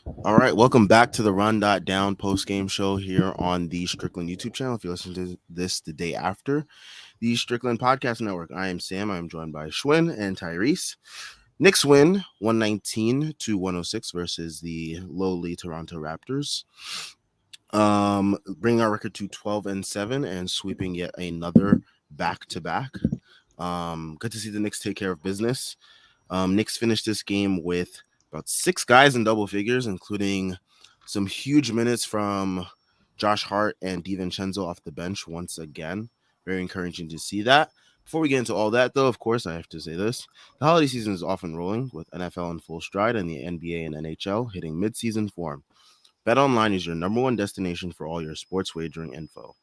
All right, welcome back to the Run.down Postgame show here on the Strickland YouTube channel. If you listen to this the day after the Strickland Podcast Network, I am Sam. I'm joined by Schwinn and Tyrese. Knicks win 119 to 106 versus the lowly Toronto Raptors. Bringing our record to 12-7 and sweeping yet another back-to-back. Good to see the Knicks take care of business. Knicks finished this game with about 6 guys in double figures, including some huge minutes from Josh Hart and DiVincenzo off the bench once again. Very encouraging to see that. Before we get into all that, though, of course, I have to say this. The holiday season is often rolling, with NFL in full stride and the NBA and NHL hitting midseason form. BetOnline is your number one destination for all your sports wagering info.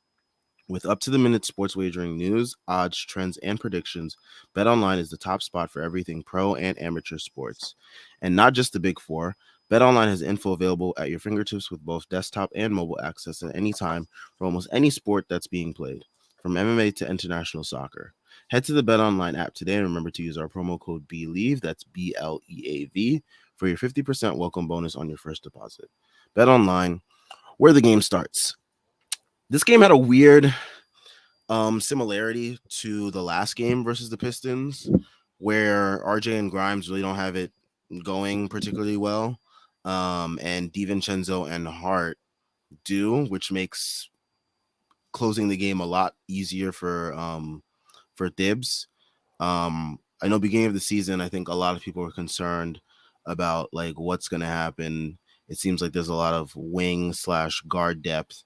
With up-to-the-minute sports wagering news, odds, trends, and predictions, BetOnline is the top spot for everything pro and amateur sports. And not just the big four, BetOnline has info available at your fingertips with both desktop and mobile access at any time for almost any sport that's being played, from MMA to international soccer. Head to the BetOnline app today and remember to use our promo code BELIEVE, that's BLEAV, for your 50% welcome bonus on your first deposit. BetOnline, where the game starts. This game had a weird similarity to the last game versus the Pistons, where RJ and Grimes really don't have it going particularly well. And DiVincenzo and Hart do, which makes closing the game a lot easier for Thibs. I know beginning of the season, I think a lot of people were concerned about like what's gonna happen. It seems like there's a lot of wing slash guard depth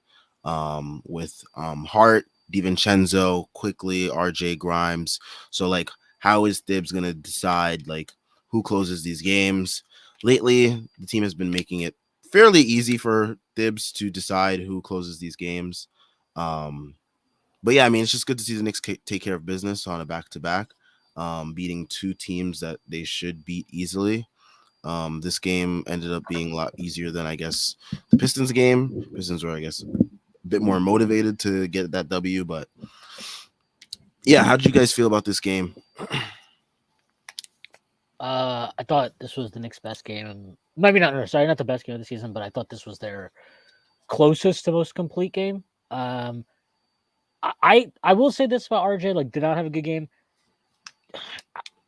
with Hart, DiVincenzo, quickly, RJ Grimes. So like how is Thibs gonna decide like who closes these games? Lately, the team has been making it fairly easy for Thibs to decide who closes these games. Um, but yeah, I mean, it's just good to see the Knicks take care of business on a back-to-back, beating two teams that they should beat easily. This game ended up being a lot easier than I guess the Pistons game. Pistons were, I guess, a bit more motivated to get that W. But yeah, how did you guys feel about this game? I thought this was the Knicks' best game. Maybe not. Sorry, not the best game of the season, but I thought this was their closest to most complete game. I will say this about RJ. Like, did not have a good game.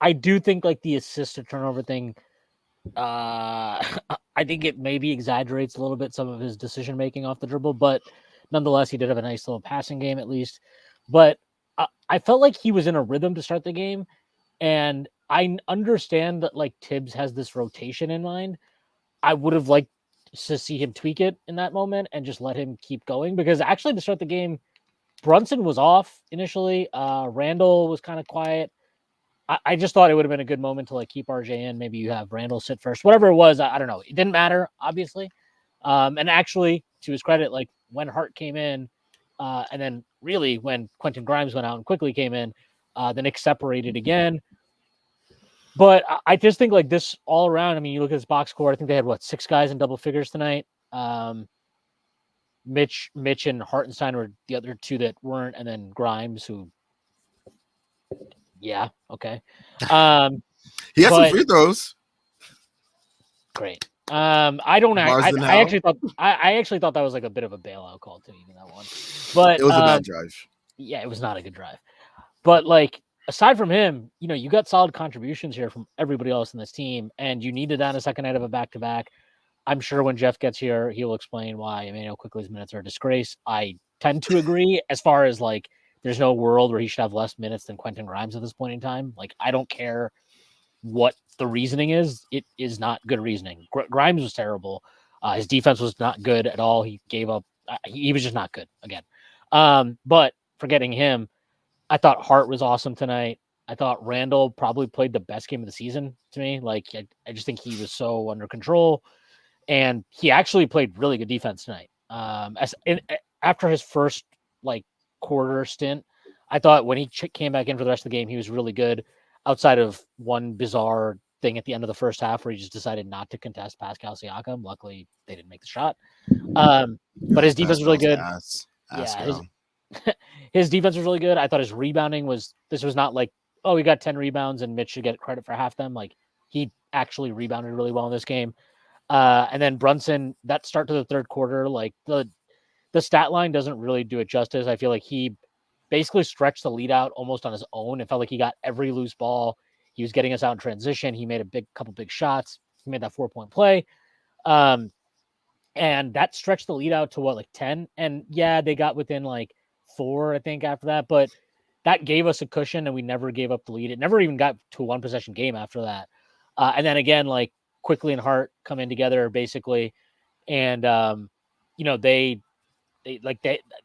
I do think like the assist to turnover thing. I think it maybe exaggerates a little bit some of his decision making off the dribble, but nonetheless, he did have a nice little passing game at least. But I felt like he was in a rhythm to start the game, and I understand that like Tibbs has this rotation in mind. I would have liked to see him tweak it in that moment and just let him keep going, because actually to start the game, Brunson was off initially. Randall was kind of quiet. I just thought it would have been a good moment to like keep RJ in. Maybe you have Randall sit first, whatever it was. I don't know. It didn't matter, obviously. And actually, to his credit, like when Hart came in, and then really when Quentin Grimes went out and quickly came in, the Knicks separated again. But I just think like this all around. I mean, you look at this box score. I think they had 6 guys in double figures tonight. Mitch, and Hartenstein were the other two that weren't, and then Grimes, who, yeah, okay. He had some But free throws. great. I don't. Bars I than actually hell. thought. I actually thought that was like a bit of a bailout call too, even that one. But It was a bad drive. yeah, it was not a good drive. But like aside from him, you got solid contributions here from everybody else in this team, and you needed that in a second night of a back to back. I'm sure when Jeff gets here, he'll explain why Emmanuel Quickley's minutes are a disgrace. I tend to agree as far as like there's no world where he should have less minutes than Quentin Grimes at this point in time. Like I don't care what the reasoning is. It is not good reasoning. Grimes was terrible. His defense was not good at all. He gave up. He was just not good again. But forgetting him, I thought Hart was awesome tonight. I thought Randall probably played the best game of the season to me. Like I just think he was so under control. And he actually played really good defense tonight. After his first like quarter stint, I thought when he came back in for the rest of the game, he was really good. Outside of one bizarre thing at the end of the first half where he just decided not to contest Pascal Siakam. Luckily, they didn't make the shot. But his defense was really good. Ass Yeah, girl. his defense was really good. I thought his rebounding was. This was not like, oh, he got 10 rebounds and Mitch should get credit for half them. Like he actually rebounded really well in this game. And then Brunson, that start to the third quarter, like the stat line doesn't really do it justice. I feel like he basically stretched the lead out almost on his own. It felt like he got every loose ball. He was getting us out in transition. He made a couple big shots. He made that 4-point play. And that stretched the lead out to what, like 10? And yeah, they got within like 4, I think, after that. But that gave us a cushion, and we never gave up the lead. It never even got to a 1-possession game after that. And then again, like Quickly and Hart come in together basically, and they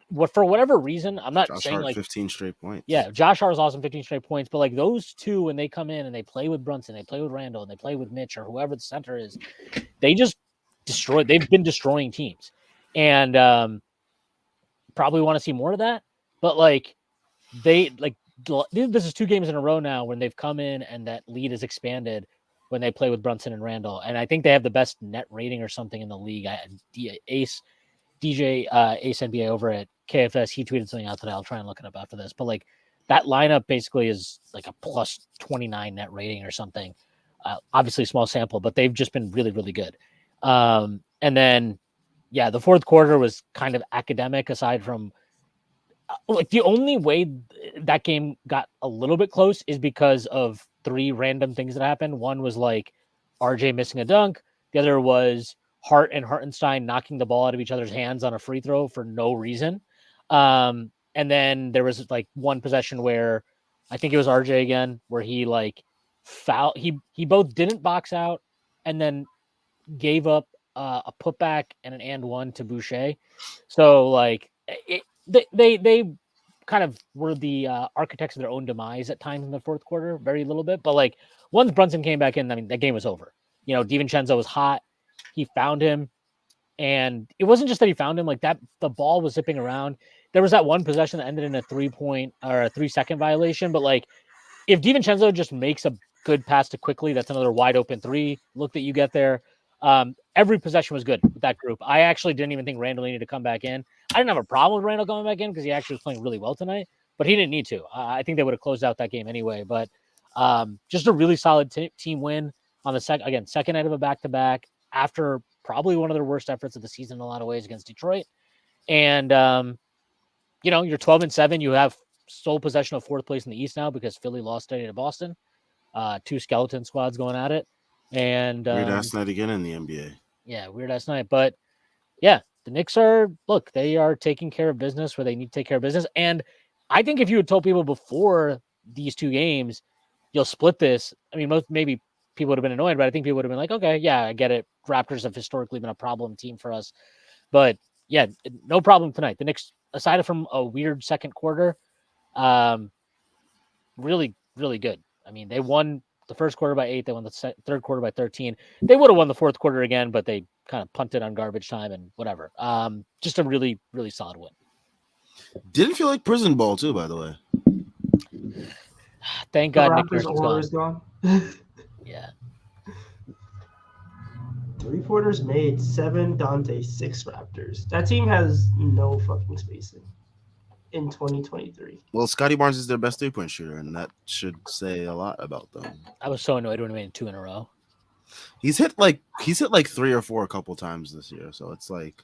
what for whatever reason, I'm not Josh saying Hart, like 15 straight points. Yeah, Josh Hart is awesome, 15 straight points. But like those two, when they come in and they play with Brunson, they play with Randall, and they play with Mitch or whoever the center is, they just destroy. They've been destroying teams, and probably want to see more of that. But like this is 2 games in a row now when they've come in and that lead is expanded when they play with Brunson and Randall, and I think they have the best net rating or something in the league. DJ Ace NBA over at KFS, he tweeted something out today. I'll try and look it up after this. But like that lineup basically is like a plus 29 net rating or something. Obviously small sample, but they've just been really, really good. And then, yeah, the fourth quarter was kind of academic aside from like the only way that game got a little bit close is because of 3 random things that happened. One was like RJ missing a dunk. The other was Hart and Hartenstein knocking the ball out of each other's hands on a free throw for no reason. And then there was like one possession where I think it was RJ again, where he like foul. He both didn't box out and then gave up a putback and an and one to Boucher. So like they kind of were the architects of their own demise at times in the fourth quarter, very little bit. But like once Brunson came back in, I mean, that game was over. DiVincenzo was hot. He found him. And it wasn't just that he found him, like that the ball was zipping around. There was that one possession that ended in a 3-point or a 3-second violation. But like if DiVincenzo just makes a good pass to Quickly, that's another wide open 3 look that you get there. Every possession was good with that group. I actually didn't even think Randall needed to come back in. I didn't have a problem with Randall coming back in because he actually was playing really well tonight, but he didn't need to. I think they would have closed out that game anyway. But just a really solid team win on the second night of a back-to-back after probably one of their worst efforts of the season in a lot of ways against Detroit. And, you're 12-7. You have sole possession of 4th place in the East now because Philly lost today to Boston. 2 skeleton squads going at it. And weird ass night again in the NBA. Yeah, weird ass night. But yeah, the Knicks they are taking care of business where they need to take care of business. And I think if you had told people before these 2 games, you'll split this. I mean, maybe people would have been annoyed, but I think people would have been like, okay, yeah, I get it. Raptors have historically been a problem team for us. But yeah, no problem tonight. The Knicks, aside from a weird second quarter, really, really good. I mean, they won the first quarter by 8. They won the third quarter by 13. They would have won the fourth quarter again, but they kind of punted on garbage time and whatever. Just a really, really solid win. Didn't feel like prison ball too, by the way. Thank God the Nick Raptors Nurse is gone. Yeah. 3-pointers made, 7 Dante, 6 Raptors. That team has no fucking spacing in 2023. Well, Scotty Barnes is their best 3-point shooter, and that should say a lot about them. I was so annoyed when he made 2 in a row. He's hit like 3 or 4 a couple times this year, so it's like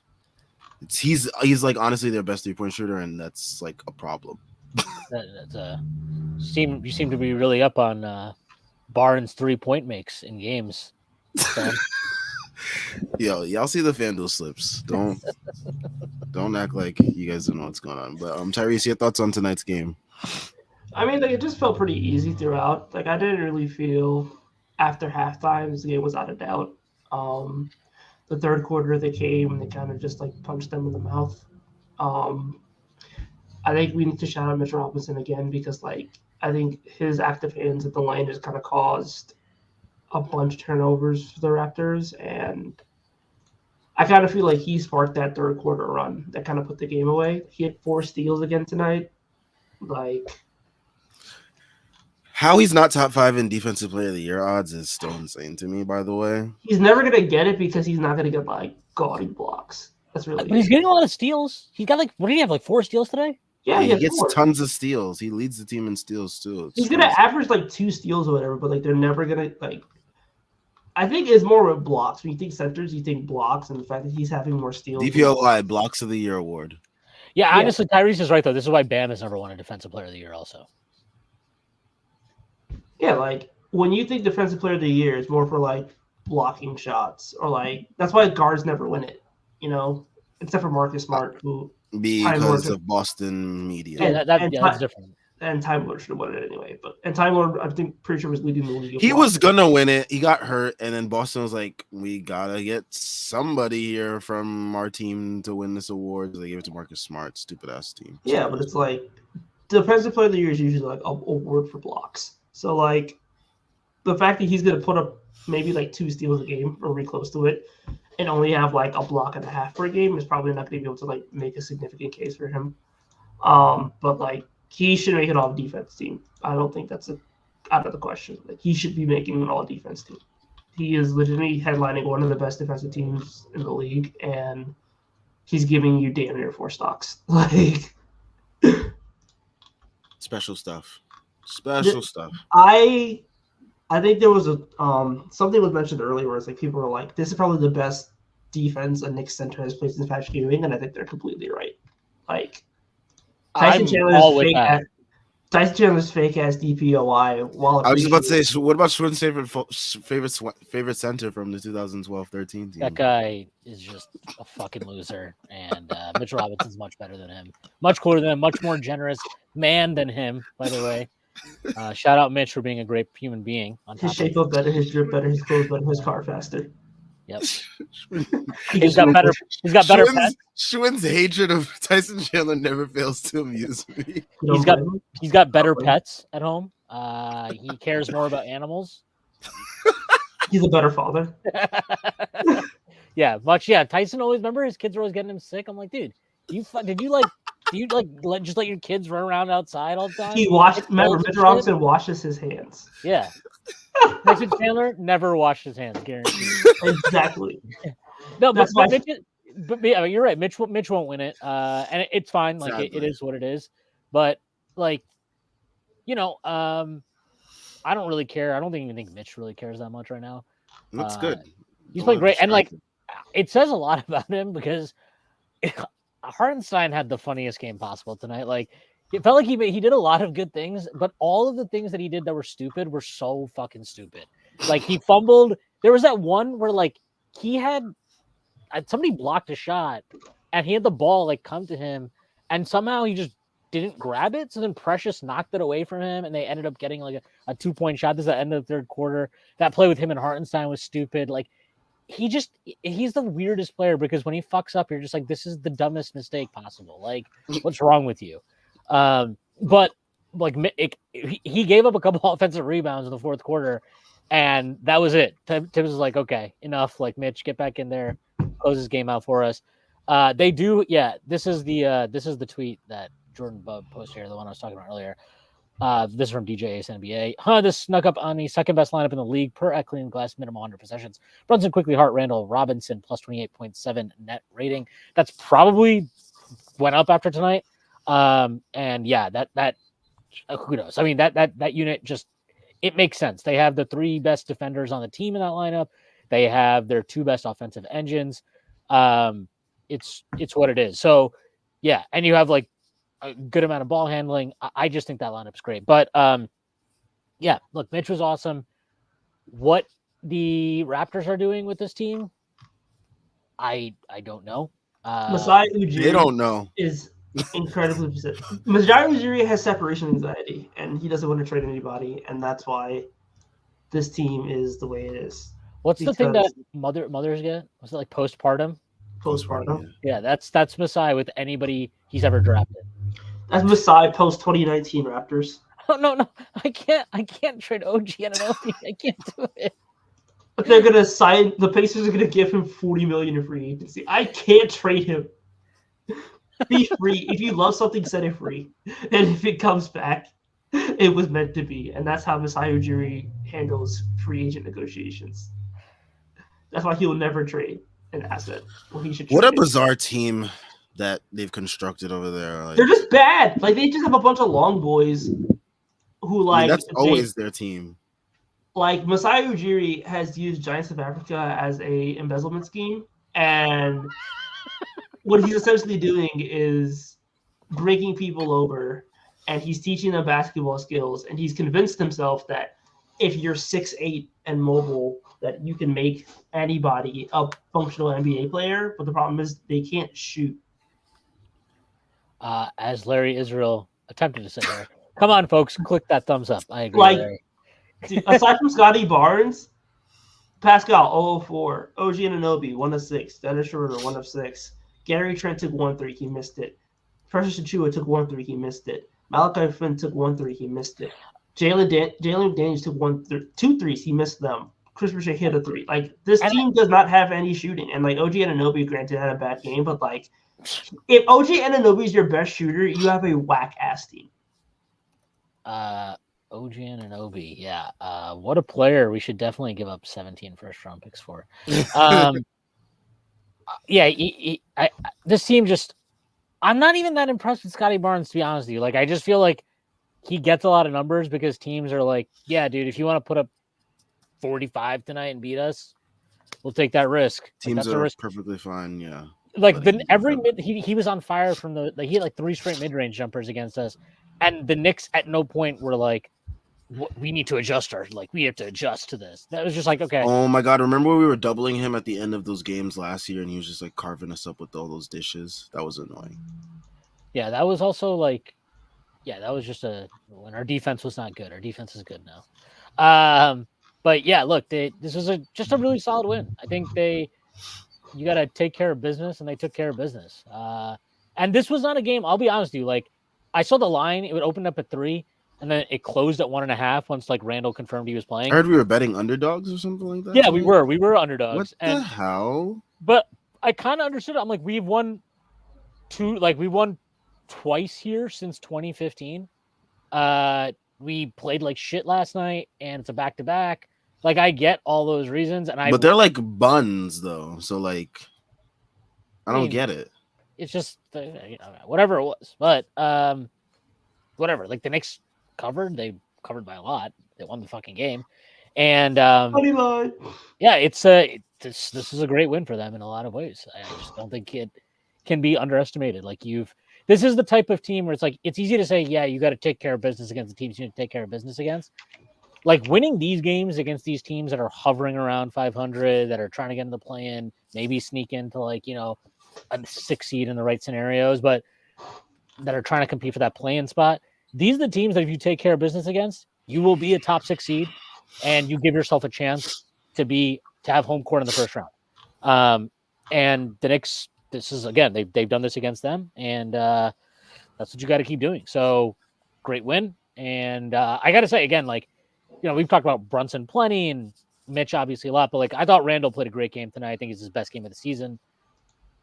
he's like honestly their best 3-point shooter, and that's like a problem. You seem to be really up on Barnes 3-point makes in games. Yo, y'all see the FanDuel slips. Don't act like you guys don't know what's going on. But Tyrese, your thoughts on tonight's game? I mean, like, it just felt pretty easy throughout. Like, I didn't really feel after halftime the game was out of doubt. The third quarter they came and they kind of just like punched them in the mouth. I think we need to shout out Mitch Robinson again because like I think his active hands at the line just kind of caused a bunch of turnovers for the Raptors, and I kind of feel like he sparked that third quarter run that kind of put the game away. He had 4 steals again tonight. Like, how he's not top 5 in defensive player of the year odds is still insane to me, by the way. He's never going to get it because he's not going to get like gaudy blocks. That's really But he's getting a lot of steals. He's got like, what did he have, like 4 steals today? Yeah, he gets 4. tons of steals. He leads the team in steals too. He's going to average like 2 steals or whatever, but like they're never going to like I think it's more with blocks. When you think centers, you think blocks, and the fact that he's having more steals. DPOY Blocks of the Year award. Yeah, honestly, Tyrese is right though. This is why Bam has never won a Defensive Player of the Year. Also, yeah, like when you think Defensive Player of the Year, it's more for like blocking shots or like that's why guards never win it. You know, except for Marcus Smart, who Because of Boston media. yeah, that's different. And Time Lord should have won it anyway. But and Time Lord, I think, pretty sure was leading the league. He was gonna win it. He got hurt, and then Boston was like, "We gotta get somebody here from our team to win this award." So they gave it to Marcus Smart, stupid ass team. Yeah, but it's like Defensive Player of the Year is usually like a award for blocks. So like the fact that he's gonna put up maybe like 2 steals a game or be close to it, and only have like a block and a half per game is probably not gonna be able to like make a significant case for him. But like. He should make an all-defense team. I don't think that's out of the question. Like he should be making an all-defense team. He is legitimately headlining one of the best defensive teams in the league, and he's giving you damn near 4 stocks. Like special stuff. I think there was a something was mentioned earlier where it's like people were like, "This is probably the best defense a Knicks center has played since Patrick Ewing," and I think they're completely right. Like. Tyson Chandler's fake ass DPOI. While I was just about to say, what about Schwind's favorite center from the 2012-13 team? That guy is just a fucking loser, and Mitch Robinson's much better than him, much cooler than him, much more generous man than him. By the way, shout out Mitch for being a great human being. His shape up better, his drip better, his clothes better, his car faster. Yep. He's got better pets. Schwind's hatred of Tyson Chandler never fails to amuse me. He's got better pets at home. He cares more about animals. He's a better father. Yeah, Tyson always remember his kids were always getting him sick. I'm like, dude, did you let your kids run around outside all the time? Remember, Mitch Robinson washes his hands. Yeah. Tyson Chandler never washed his hands, guaranteed. Exactly. No, but you're right. Mitch won't win it, and it's fine. Like it is what it is. But like, I don't really care. I don't even think Mitch really cares that much right now. That's good. He's playing great, and like, it says a lot about him because Hartenstein had the funniest game possible tonight. Like. It felt like he did a lot of good things, but all of the things that he did that were stupid were so fucking stupid. Like he fumbled. There was that one where like he had somebody blocked a shot and he had the ball like come to him and somehow he just didn't grab it. So then Precious knocked it away from him and they ended up getting like a 2-point shot. This is the end of the third quarter. That play with him and Hartenstein was stupid. Like he's the weirdest player because when he fucks up, you're just like, this is the dumbest mistake possible. Like what's wrong with you? But like he gave up a couple offensive rebounds in the fourth quarter, and that was it. Tibbs was like, okay, enough. Like Mitch, get back in there, close this game out for us. They do, yeah. This is the tweet that Jordan Bub posted here, the one I was talking about earlier. This is from DJ Ace NBA. This snuck up on the second best lineup in the league per Eckley and Glass minimum 100 possessions. Brunson, Quickly, Hart, Randall, Robinson plus 28.7 net rating. That's probably went up after tonight. And yeah, that who knows? I mean, that unit just, it makes sense. They have the 3 best defenders on the team in that lineup. They have their 2 best offensive engines. It's what it is. So yeah. And you have like a good amount of ball handling. I just think that lineup's great, but, yeah, look, Mitch was awesome. What the Raptors are doing with this team, I don't know. Masai Ujiri they don't know. Is incredibly specific. Masai Ujiri has separation anxiety, and he doesn't want to trade anybody, and that's why this team is the way it is. What's the thing that mothers get? Was it like postpartum? Postpartum. Yeah, that's Masai with anybody he's ever drafted. That's Masai post 2019 Raptors. Oh, no, I can't trade OG Anunoby. I can't do it. But they're gonna sign. The Pacers are gonna give him $40 million in free agency. I can't trade him. Be free. If you love something, set it free. And if it comes back, it was meant to be. And that's how Masai Ujiri handles free agent negotiations. That's why he will never trade an asset. Well, he should. What a bizarre team that they've constructed over there. Like, they're just bad. Like they just have a bunch of long boys who like. that's always their team. like Masai Ujiri has used Giants of Africa as a embezzlement scheme, and what he's essentially doing is breaking people over, and he's teaching them basketball skills, and he's convinced himself that if you're 6'8" and mobile, that you can make anybody a functional NBA player. But the problem is they can't shoot. As Larry Israel attempted to say here. Come on, folks, click that thumbs up. I agree, Like, Larry. dude, aside from Scotty Barnes, Pascal 0-4, OG Anunoby 1 of 6, Dennis Schroeder 1 of 6, Gary Trent took 1-3, he missed it. Precious Achua took 1-3, he missed it. Malachi Flynn took 1-3, he missed it. Jalen Daniels took 2 threes, he missed them. Chris Boucher hit a 3. Like, this team does not have any shooting, and like OG Anunoby, granted, had a bad game, but like, if OG Anunoby is your best shooter, you have a whack ass team. OG Anunoby, yeah. What a player. We should definitely give up 17 first-round picks for. Yeah, this team just... I'm not even that impressed with Scotty Barnes, to be honest with you. Like, I just feel like he gets a lot of numbers because teams are like, yeah, dude, if you want to put up 45 tonight and beat us, we'll take that risk. Teams that's are a risk. perfectly fine, yeah. Like, he was on fire from he had like 3 straight mid-range jumpers against us, and the Knicks at no point were like, we need to adjust we have to adjust to this. That was just like, okay. Oh my God. Remember when we were doubling him at the end of those games last year and he was just like carving us up with all those dishes? That was annoying. Yeah, that was also like, that was just when our defense was not good. Our defense is good now. But yeah, look, this was just a really solid win. I think you got to take care of business, and they took care of business. And this was not a game, I'll be honest with you, like, I saw the line, it would open up at 3, and then it closed at 1.5 once like Randall confirmed he was playing. I heard we were betting underdogs or something like that. Yeah, we were underdogs. What the hell? But I kind of understood it. I'm like, we won twice here since 2015. We played like shit last night, and it's a back-to-back. Like, I get all those reasons, but they're like buns though, so like, I don't get it. It's just whatever it was, but whatever. Like, the Knicks covered. They covered by a lot. They won the fucking game, and yeah, this is a great win for them in a lot of ways. I just don't think it can be underestimated. Like, this is the type of team where it's like, it's easy to say, yeah, you got to take care of business against the teams you need to take care of business against. Like, winning these games against these teams that are hovering around 500, that are trying to get in the play-in, maybe sneak into like, a 6 seed in the right scenarios, but that are trying to compete for that play-in spot. These are the teams that if you take care of business against, you will be a top 6 seed, and you give yourself a chance to have home court in the first round. And the Knicks, this is, again, they've done this against them, and that's what you got to keep doing. So, great win. And I got to say, again, like, we've talked about Brunson plenty and Mitch obviously a lot, but like, I thought Randall played a great game tonight. I think it's his best game of the season.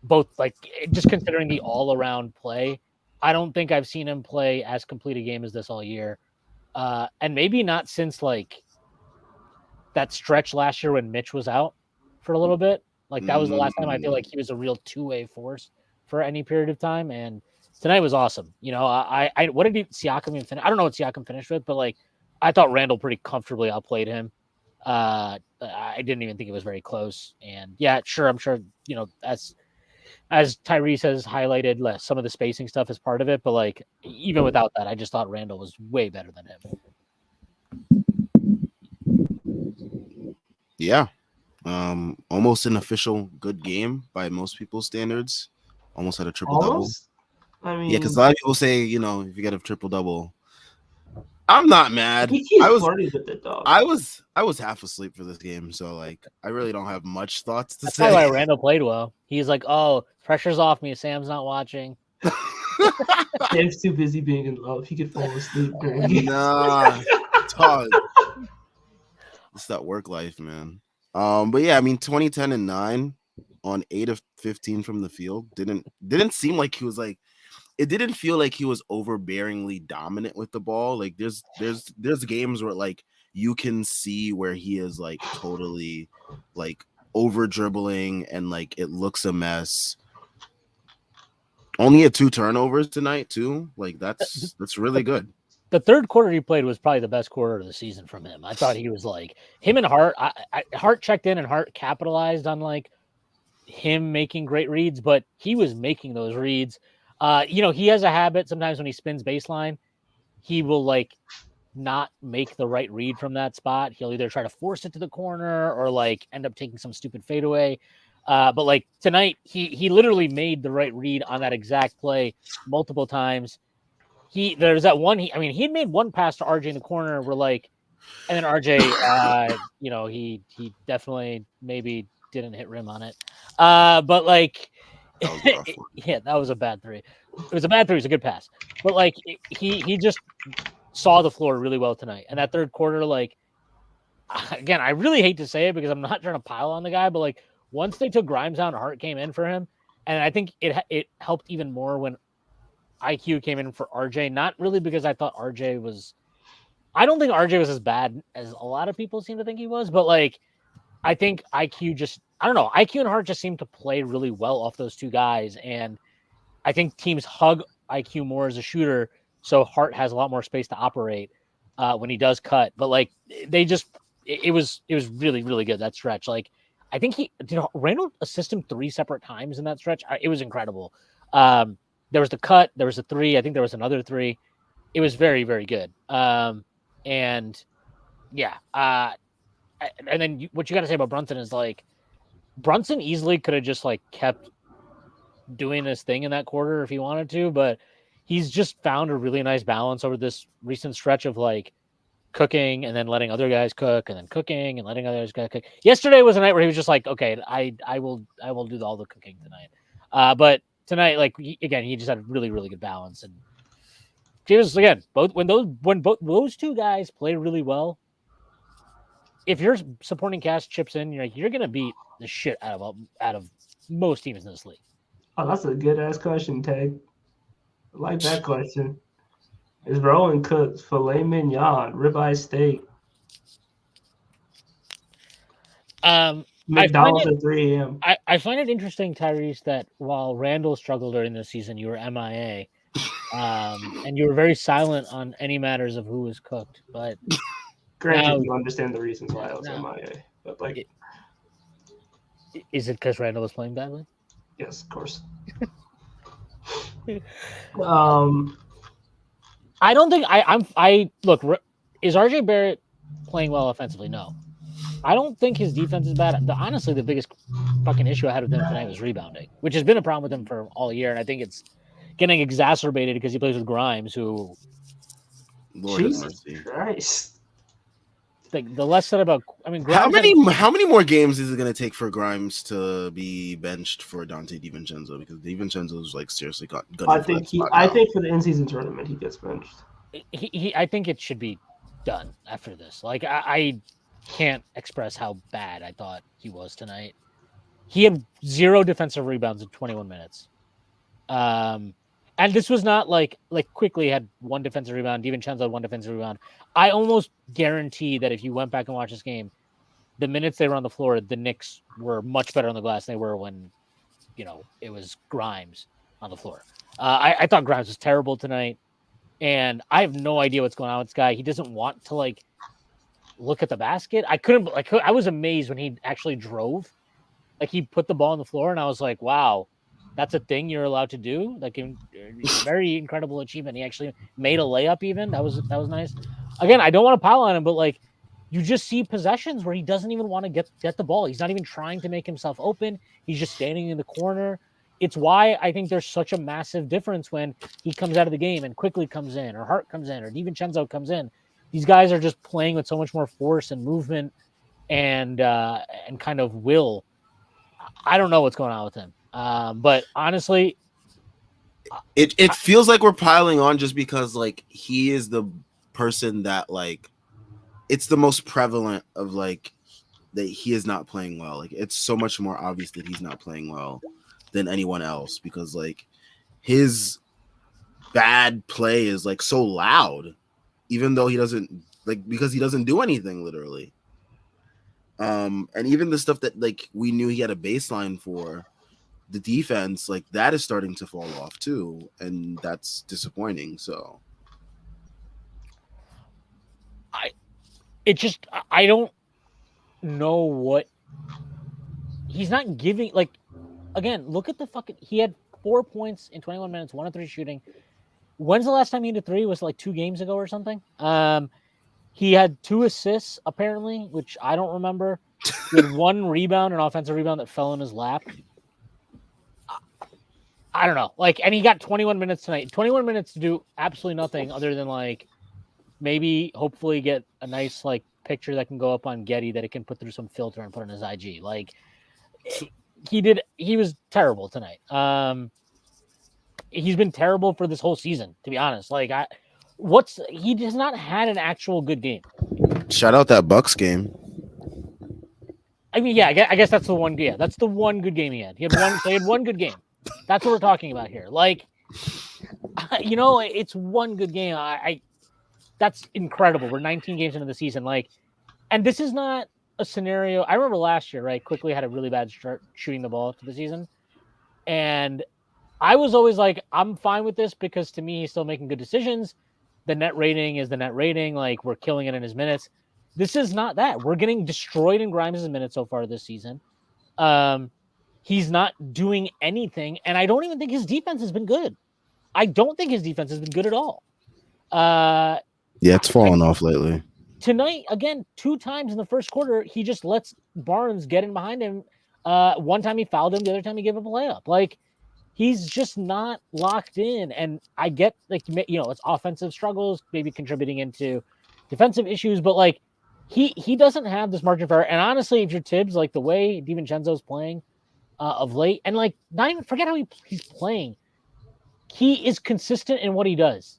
Both, like, just considering the all-around play, I don't think I've seen him play as complete a game as this all year. And maybe not since like that stretch last year when Mitch was out for a little bit. Like, that was the last time I feel like he was a real two-way force for any period of time. And tonight was awesome. What did Siakam even finish? I don't know what Siakam finished with, but like, I thought Randall pretty comfortably outplayed him. I didn't even think it was very close. And yeah, sure, I'm sure, as Tyrese has highlighted, some of the spacing stuff is part of it. But like, even without that, I just thought Randall was way better than him. Yeah. Almost an official good game by most people's standards. Almost had a triple-double. I mean, yeah, because a lot of people say, if you get a triple-double, I'm not mad. I was half asleep for this game, so like, I really don't have much thoughts to say. That's why Randall played well. He's like, oh, pressure's off me. Sam's not watching. Sam's too busy being in love. He could fall asleep. Nah, Todd. It's that work life, man. But yeah, I mean, 20-10-9 on 8 of 15 from the field didn't seem like he was like. It didn't feel like he was overbearingly dominant with the ball. Like, there's games where like you can see where he is like totally like over dribbling and like it looks a mess. Only had 2 turnovers tonight too. Like, that's really good. the third quarter he played was probably the best quarter of the season from him. I thought he was like him and Hart. Hart checked in and Hart capitalized on like him making great reads, but he was making those reads. He has a habit sometimes when he spins baseline, he will like not make the right read from that spot. He'll either try to force it to the corner or like end up taking some stupid fadeaway. But like tonight, he literally made the right read on that exact play multiple times. There's that one. He had made one pass to RJ in the corner where like, and then RJ, he definitely maybe didn't hit rim on it. But like, yeah, that was a bad three. It was a bad three. It was a good pass, but like he just saw the floor really well tonight. And that third quarter, like, again, I really hate to say it because I'm not trying to pile on the guy, but like once they took Grimes out and Hart came in for him, and I think it helped even more when IQ came in for RJ. Not really because I thought RJ was. I don't think RJ was as bad as a lot of people seem to think he was, but like I think IQ just I don't know. IQ and Hart just seem to play really well off those two guys, and I think teams hug IQ more as a shooter, so Hart has a lot more space to operate when he does cut. But like they just, it was really really good that stretch. Like I think Randall assist him 3 separate times in that stretch. It was incredible. There was the cut, there was a 3. I think there was another 3. It was very very good. And yeah, and then what you got to say about Brunson is like Brunson easily could have just like kept doing his thing in that quarter if he wanted to, but he's just found a really nice balance over this recent stretch of like cooking and then letting other guys cook and then cooking and letting other guys cook. Yesterday was a night where he was just like, okay, I will do all the cooking tonight. But tonight, like he just had a really really good balance. And James, again, when both those two guys play really well, if your supporting cast chips in, you're gonna beat the shit out of most teams in this league. Oh, that's a good ass question, Tag. I like that question. Is Rowan cooked filet mignon, ribeye steak, McDonald's at 3 a.m.? I find it interesting, Tyrese, that while Randall struggled during the season, you were MIA, and you were very silent on any matters of who was cooked. But granted, you understand the reasons why I was MIA. But like, is it because Randall was playing badly? Yes, of course. I don't think I look. Is RJ Barrett playing well offensively? No. I don't think his defense is bad. Honestly, the biggest fucking issue I had with him tonight was rebounding, which has been a problem with him for all year, and I think it's getting exacerbated because he plays with Grimes, who. Lord Jesus Christ. The less said about, Grimes how many more games is it going to take for Grimes to be benched for Dante DiVincenzo? Because DiVincenzo is like seriously got. I think for the in-season tournament he gets benched. I think it should be done after this. Like I can't express how bad I thought he was tonight. He had 0 defensive rebounds in 21 minutes. And this was not like Quickly had 1 defensive rebound, DiVincenzo had 1 defensive rebound. I almost guarantee that if you went back and watched this game, the minutes they were on the floor, the Knicks were much better on the glass than they were when, it was Grimes on the floor. I thought Grimes was terrible tonight, and I have no idea what's going on with this guy. He doesn't want to look at the basket. I was amazed when he actually drove. Like he put the ball on the floor, and I was like, wow. That's a thing you're allowed to do. Like a very incredible achievement. He actually made a layup even. That was nice. Again, I don't want to pile on him, but like you just see possessions where he doesn't even want to get the ball. He's not even trying to make himself open. He's just standing in the corner. It's why I think there's such a massive difference when he comes out of the game and Quickly comes in or Hart comes in or DiVincenzo comes in. These guys are just playing with so much more force and movement and kind of will. I don't know what's going on with him. But honestly, it feels like we're piling on just because like he is the person that like it's the most prevalent of like that he is not playing well. Like it's so much more obvious that he's not playing well than anyone else because like his bad play is like so loud, even though he doesn't because he doesn't do anything literally. And even the stuff that like we knew he had a baseline for. The defense, like that is starting to fall off too, and that's disappointing. So, I don't know what he's not giving. Like, again, look at the fucking. He had 4 points in 21 minutes, 1 of 3 shooting. When's the last time he did 3? Was it like 2 games ago or something? He had 2 assists apparently, which I don't remember. He had 1 rebound, an offensive rebound that fell in his lap. I don't know. Like, and he got 21 minutes tonight. 21 minutes to do absolutely nothing other than like maybe hopefully get a nice like picture that can go up on Getty that it can put through some filter and put on his IG. Like he was terrible tonight. He's been terrible for this whole season, to be honest. Like he has not had an actual good game. Shout out that Bucks game. I mean, yeah, I guess that's the one. Yeah, that's the one good game he had. He had one good game. That's what we're talking about here. Like, it's one good game. That's incredible. We're 19 games into the season. Like, and this is not a scenario. I remember last year, right? Quickly had a really bad start shooting the ball to the season. And I was always like, I'm fine with this because to me, he's still making good decisions. The net rating is the net rating. Like, we're killing it in his minutes. This is not that. We're getting destroyed in Grimes' minutes so far this season. He's not doing anything. And I don't even think his defense has been good. I don't think his defense has been good at all. Yeah, it's fallen off lately. Tonight, again, 2 times in the first quarter, he just lets Barnes get in behind him. One time he fouled him, the other time he gave up a layup. Like, he's just not locked in. And I get, like, it's offensive struggles, maybe contributing into defensive issues, but like he doesn't have this margin for error. And honestly, if you're Tibbs, like the way DiVincenzo's playing of late, and like not even forget how he's playing, he is consistent in what he does.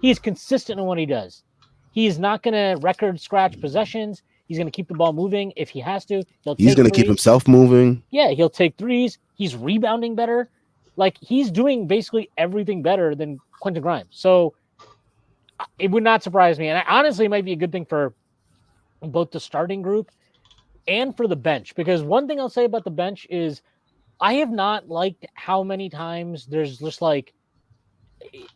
He is consistent in what he does. He is not going to record scratch possessions. He's going to keep the ball moving if he has to. He's going to keep himself moving. Yeah, he'll take threes. He's rebounding better. Like, he's doing basically everything better than Quentin Grimes. So it would not surprise me. And honestly, it might be a good thing for both the starting group and for the bench. Because one thing I'll say about the bench is I have not liked how many times there's just like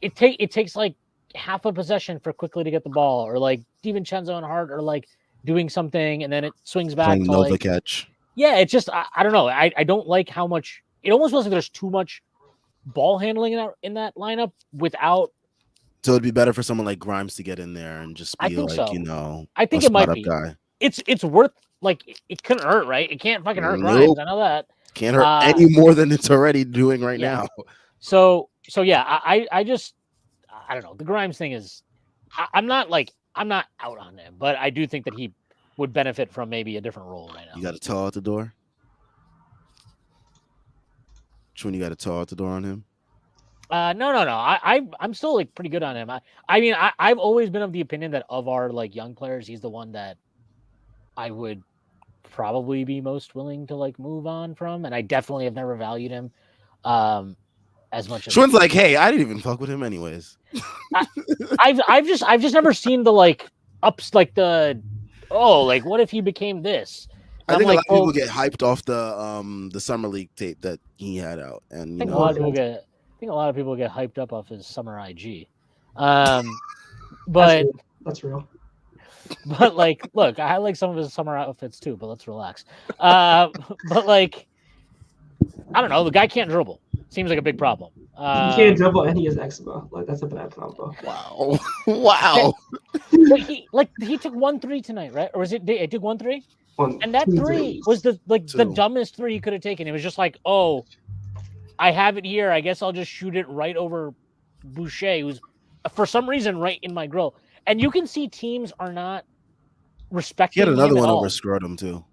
it takes like half a possession for quickly to get the ball, or like DiVincenzo and Hart are like doing something and then it swings back playing to Nova like, catch. Yeah, it's just I don't know. I don't like how much it almost feels like there's too much ball handling in that lineup without. So it'd be better for someone like Grimes to get in there and just be like, so. I think a it might be. guy. It's worth, like, it couldn't hurt, right? It can't fucking hurt Grimes. I know that. Can't hurt any more than it's already doing right now. So yeah, I just I don't know. The Grimes thing is I'm not out on him, but I do think that he would benefit from maybe a different role right now. You got a towel at the door? Which one you got a towel at the door on him? No. I'm still like pretty good on him. I mean, I've always been of the opinion that of our like young players, he's the one that I would probably be most willing to like move on from, and I definitely have never valued him as much. Schwinn's like, hey, I didn't even fuck with him anyways. I've just never seen the like ups, like the like what if he became this? I think like, a lot of people get hyped off the summer league tape that he had out, and I think a lot of people get hyped up off his summer IG. But that's real. But like, look, I like some of his summer outfits too, but let's relax. But like, I don't know, the guy can't dribble. Seems like a big problem. He can't dribble and he has eczema. Like, that's a bad combo. Wow. He took 1 3 tonight, right? Or was it? He took 1 3, and that 3 was the dumbest 3 he could have taken. It was just like, oh, I have it here. I guess I'll just shoot it right over Boucher, who's for some reason right in my grill. And you can see teams are not respecting him. He had another one all. over scrotum too.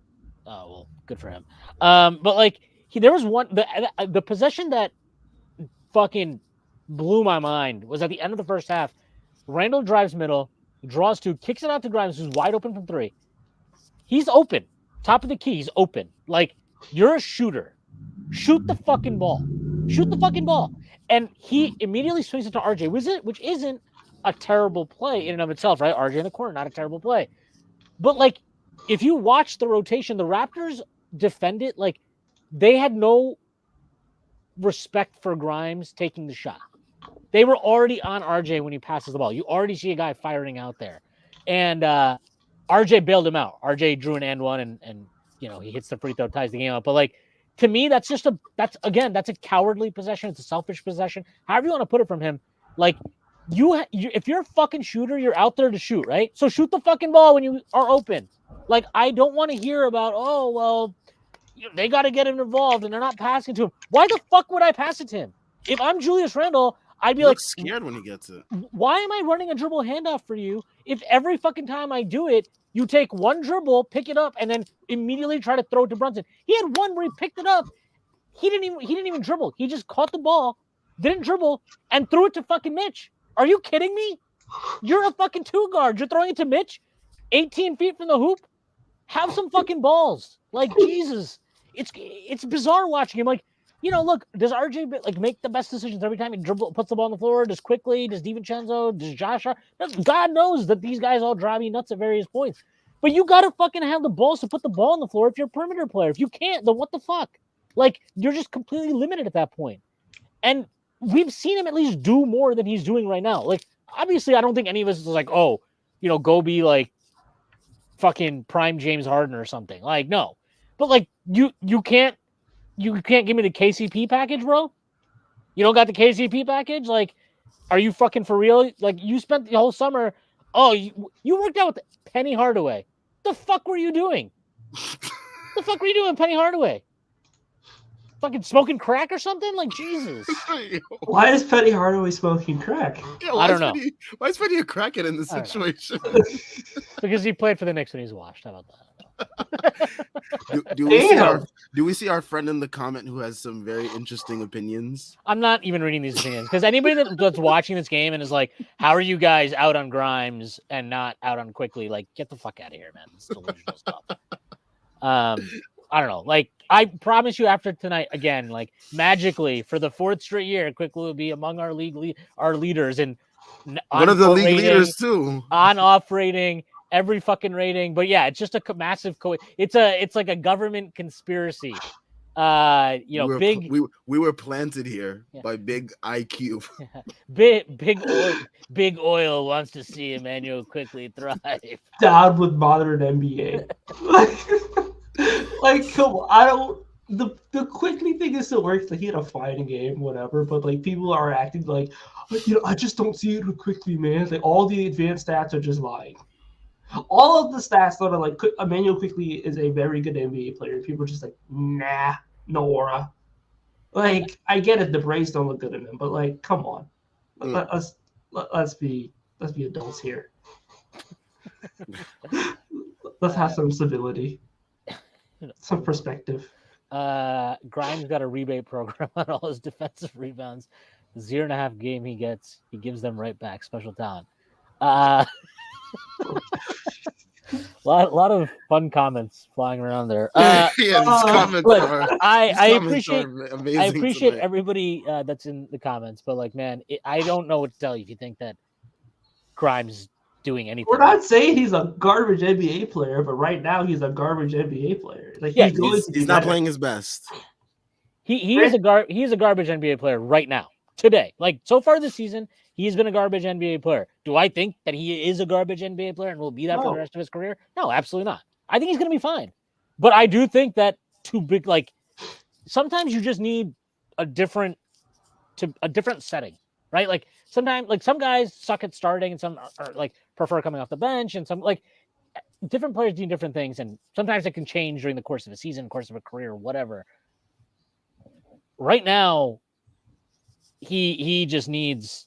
Oh well, good for him. But like there was one the possession that fucking blew my mind was at the end of the first half. Randall drives middle, draws 2, kicks it out to Grimes, who's wide open from 3. He's open, top of the key. He's open. Like, you're a shooter. Shoot the fucking ball. Shoot the fucking ball. And he immediately swings it to RJ, which isn't a terrible play in and of itself, right? RJ in the corner, not a terrible play. But like, if you watch the rotation, the Raptors defended like they had no respect for Grimes taking the shot. They were already on RJ when he passes the ball. You already see a guy firing out there. And RJ bailed him out. RJ drew an and one, and he hits the free throw, ties the game up. But like, to me, that's a cowardly possession. It's a selfish possession. However you want to put it from him. Like, if you're a fucking shooter, you're out there to shoot, right? So shoot the fucking ball when you are open. Like, I don't want to hear about, oh, well, they got to get him involved and they're not passing to him. Why the fuck would I pass it to him? If I'm Julius Randle, I'd be scared when he gets it. Why am I running a dribble handoff for you if every fucking time I do it, you take one dribble, pick it up, and then immediately try to throw it to Brunson? He had one where he picked it up. He didn't even dribble. He just caught the ball, didn't dribble, and threw it to fucking Mitch. Are you kidding me? You're a fucking two guard. You're throwing it to Mitch 18 feet from the hoop? Have some fucking balls. Like, Jesus. It's bizarre watching him. Like, look, does RJ make the best decisions every time he puts the ball on the floor? Does Quickly? Does DiVincenzo? Does Josh? God knows that these guys all drive me nuts at various points. But you got to fucking have the balls to put the ball on the floor if you're a perimeter player. If you can't, then what the fuck? Like, you're just completely limited at that point. And we've seen him at least do more than he's doing right now. Like, obviously, I don't think any of us is like, oh, go be like fucking prime James Harden or something. Like, no. But like, you can't give me the KCP package, bro. You don't got the KCP package? Like, are you fucking for real? Like, you spent the whole summer. Oh, you worked out with Penny Hardaway. The fuck were you doing? The fuck were you doing, Penny Hardaway? Fucking smoking crack or something? Like, Jesus. Why is Penny Hardaway smoking crack? Yeah, I don't know. Why is Penny a crackhead in this situation? Because he played for the Knicks when he's washed. How about that? Do we see our friend in the comment who has some very interesting opinions? I'm not even reading these opinions because anybody that's watching this game and is like, how are you guys out on Grimes and not out on Quickly? Like, get the fuck out of here, man. It's delusional stuff. I don't know. Like, I promise you after tonight, again, like, magically, for the fourth straight year, Quickly will be among our leaders. And one of the league leaders, too. On-off rating, every fucking rating. But, yeah, it's just a massive it's like a government conspiracy. We were planted here by Big IQ. Big oil wants to see Emmanuel Quickly thrive. Down with modern NBA. Like, come on, the Quickly thing is still works. Like, he had a fighting game, whatever. But like, people are acting like, I just don't see it Quickly, man. Like, all the advanced stats are just lying. All of the stats that are like, Emmanuel Quickly is a very good NBA player. People are just like, nah, no aura. Like, I get it, the Braves don't look good in him, but like, come on, let's be adults here. Let's have some civility. Some perspective. Grimes got a rebate program on all his defensive rebounds. The 0.5 game he gets, he gives them right back. Special talent. Lot of fun comments flying around there. Comments look, are, I appreciate tonight. everybody that's in the comments, but like, man, I don't know what to tell you if you think that Grimes doing anything. We're not saying he's a garbage NBA player, but right now he's a garbage NBA player. Like, he's not playing his best. He is a garbage NBA player right now, today. Like, so far this season, he's been a garbage NBA player. Do I think that he is a garbage NBA player and will be that for the rest of his career? No, absolutely not. I think he's going to be fine. But I do think that sometimes you just need a different setting, right? Like, sometimes, like, some guys suck at starting and some are like prefer coming off the bench, and some, like, different players do different things, and sometimes it can change during the course of a season, course of a career, whatever. Right now, he just needs,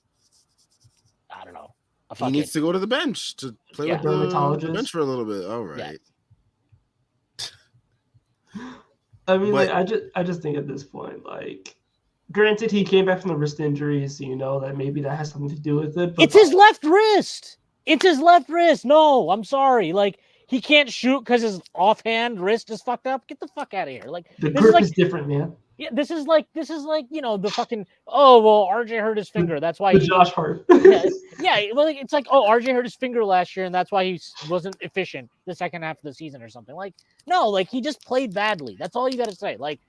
I don't know. He needs to go to the bench to play with the bench for a little bit. All right. Yeah. I mean, like, I just think at this point, like, granted, he came back from the wrist injuries, so that maybe that has something to do with it. But it's his left wrist. It's his left wrist. No, I'm sorry. Like, he can't shoot because his offhand wrist is fucked up. Get the fuck out of here. Like, the grip is different, man. Yeah, this is like the fucking, oh, well, RJ hurt his finger. That's why Josh Hart. yeah. Well, it's like, oh, RJ hurt his finger last year, and that's why he wasn't efficient the second half of the season or something. Like, no, like, he just played badly. That's all you got to say. Like,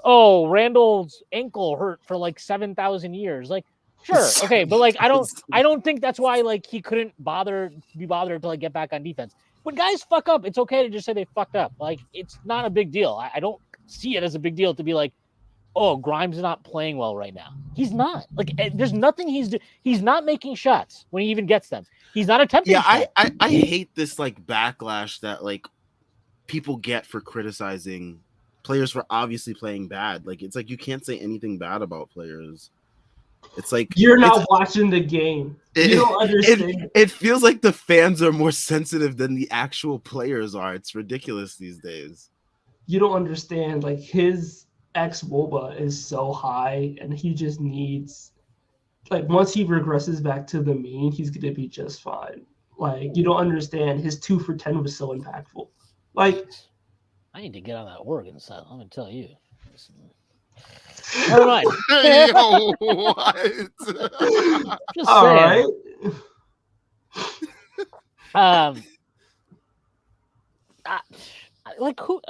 oh, Randall's ankle hurt for like 7,000 years. Like, Sure, okay, but like I don't think that's why like he couldn't be bothered to like get back on defense. When guys fuck up, it's okay to just say they fucked up. Like it's not a big deal. I don't see it as a big deal to be like, oh, Grimes is not playing well right now. He's not. Like there's nothing he's not making shots when he even gets them. He's not attempting. Yeah, I hate this like backlash that like people get for criticizing players for obviously playing bad. Like it's like you can't say anything bad about players. It's like you're not watching the game. You don't understand. It feels like the fans are more sensitive than the actual players are. It's ridiculous these days. You don't understand. Like his ex-WOBA is so high, and he just needs, like, once he regresses back to the mean, he's gonna be just fine. Like you don't understand. His 2 for 10 was so impactful. Like I need to get on that Oregon side. I'm gonna tell you. Never mind. Yo, what? Just all saying. right. Like who?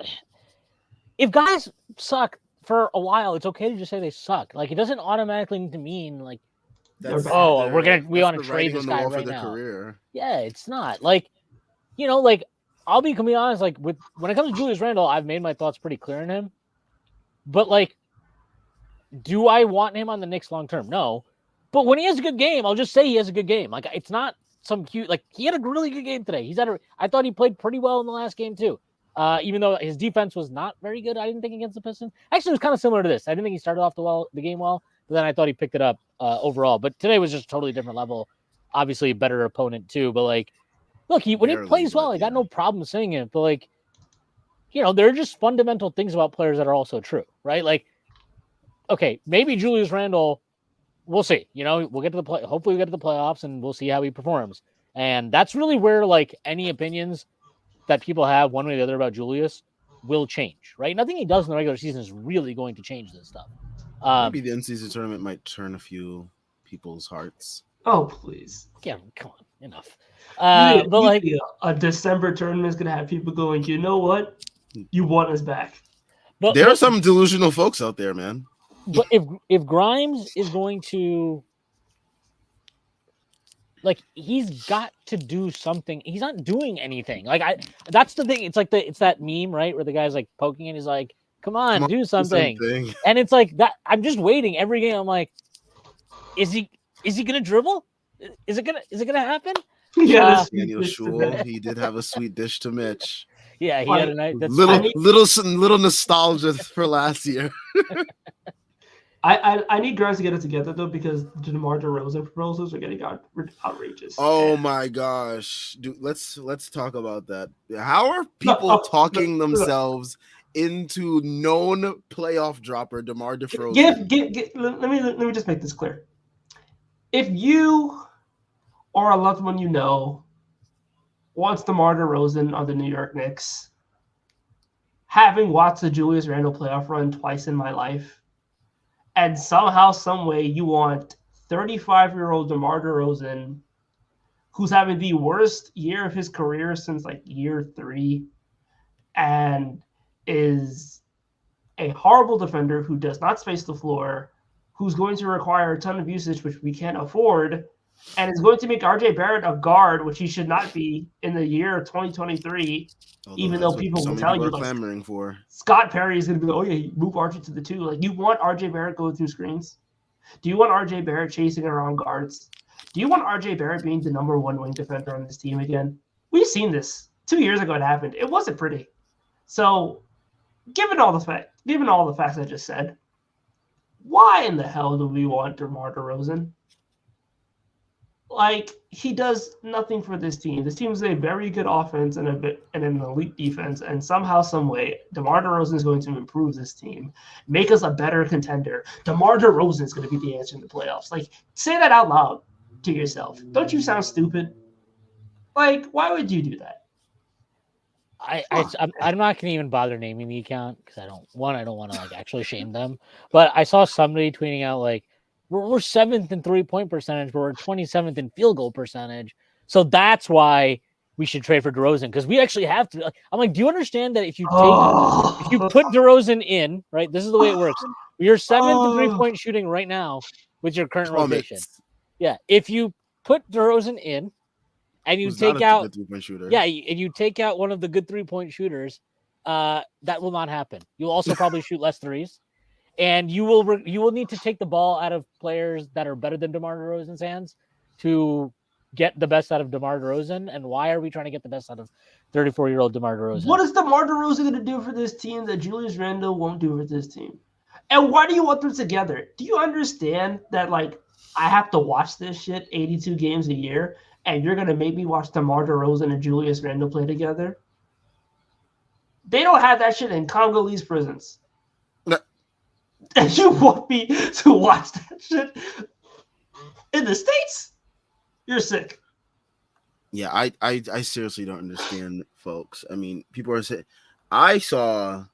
If guys suck for a while, it's okay to just say they suck. Like it doesn't automatically need to mean like, we want to trade this guy right now. Career. Yeah, it's not like, like I'll be completely honest. Like when it comes to Julius Randle, I've made my thoughts pretty clear on him. But like, do I want him on the Knicks long term? No. But when he has a good game, I'll just say he has a good game. Like it's not some cute. Like he had a really good game today. I thought he played pretty well in the last game too. Even though his defense was not very good, I didn't think against the Pistons. Actually, it was kind of similar to this. I didn't think he started off the game well, but then I thought he picked it up overall. But today was just a totally different level. Obviously, a better opponent too. But like, look, when he plays well, I got no problem saying it. But like, there are just fundamental things about players that are also true, right? Like, okay, maybe Julius Randle, we'll see. We'll get to the hopefully we get to the playoffs and we'll see how he performs. And that's really where like any opinions that people have one way or the other about Julius will change, right? Nothing he does in the regular season is really going to change this stuff. Maybe the in-season tournament might turn a few people's hearts. Oh, please. Yeah, come on, enough. But like a December tournament is gonna have people going, you know what? You want us back. But there are some delusional folks out there, man. But if Grimes is going to, like, he's got to do something. He's not doing anything. Like that's the thing. It's like it's that meme, right, where the guy's like poking and he's like, "Come on, do something." And it's like that. I'm just waiting every game. I'm like, is he gonna dribble? Is it gonna happen? Yeah, Daniel Shule, he did have a sweet dish to Mitch. Yeah, he had a night. That's little nostalgia for last year. I need Grimes to get it together though, because the DeMar DeRozan proposals are getting outrageous. Oh my gosh, dude! Let's talk about that. How are people talking themselves into known playoff dropper DeMar DeRozan? Let me just make this clear. If you or a loved one wants DeMar DeRozan on the New York Knicks, having watched the Julius Randle playoff run twice in my life, and somehow, some way, you want 35-year-old DeMar DeRozan, who's having the worst year of his career since like year 3, and is a horrible defender who does not space the floor, who's going to require a ton of usage, which we can't afford, and is going to make RJ Barrett a guard, which he should not be in the year of 2023. Even though people will tell you, like, clamoring for Scott Perry is going to be like, oh yeah, move RJ to the 2. Like, you want RJ Barrett going through screens? Do you want RJ Barrett chasing around guards? Do you want RJ Barrett being the number 1 wing defender on this team again? We've seen this 2 years ago. It happened. It wasn't pretty. So, given all the facts I just said, why in the hell do we want DeMar DeRozan? Like, he does nothing for this team. This team is a very good offense and an elite defense, and somehow, some way, DeMar DeRozan is going to improve this team, make us a better contender. DeMar DeRozan is going to be the answer in the playoffs. Like, say that out loud to yourself. Don't you sound stupid? Like, why would you do that? I'm not gonna even bother naming the account because I don't want to like actually shame them. But I saw somebody tweeting out like, we're 7th in 3-point percentage, but we're 27th in field goal percentage. So that's why we should trade for DeRozan, because we actually have to. I'm like, do you understand that if you put DeRozan in, right? This is the way it works. You're 7th in 3-point shooting right now. with your current rotation. Plummets. Yeah, if you put DeRozan in and you Who's not take a out good three-point shooter. and you take out one of the good 3-point shooters, that will not happen. You'll also probably shoot less threes, and you will need to take the ball out of players that are better than DeMar DeRozan's hands to get the best out of DeMar DeRozan. And why are we trying to get the best out of 34-year-old DeMar DeRozan? What is DeMar DeRozan going to do for this team that Julius Randle won't do for this team? And why do you want them together? Do you understand that, like, I have to watch this shit 82 games a year, and you're going to make me watch DeMar DeRozan and Julius Randle play together? They don't have that shit in Congolese prisons. No. And you want me to watch that shit in the States? You're sick. Yeah, I seriously don't understand, folks. I mean, people are saying, I saw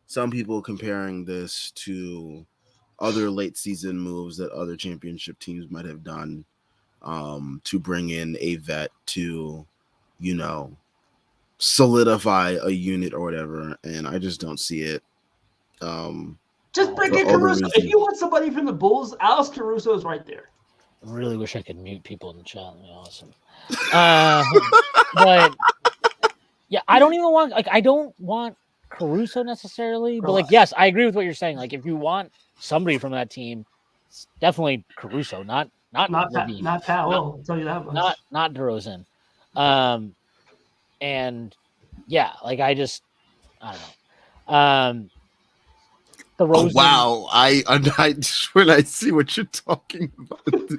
some people comparing this to other late season moves that other championship teams might have done, to bring in a vet to, you know, solidify a unit or whatever, and I just don't see it. Just bring in Caruso. If you want somebody from the Bulls, Alex Caruso is right there. I really wish I could mute people in the chat. That'd be awesome. But yeah, I don't want Caruso necessarily, but like, yes, I agree with what you're saying. Like, if you want somebody from that team, it's definitely Caruso, not Pat. I'll tell you that much. Not DeRozan. And yeah, like I don't know. DeRozan. Oh, wow, I when I see what you're talking about.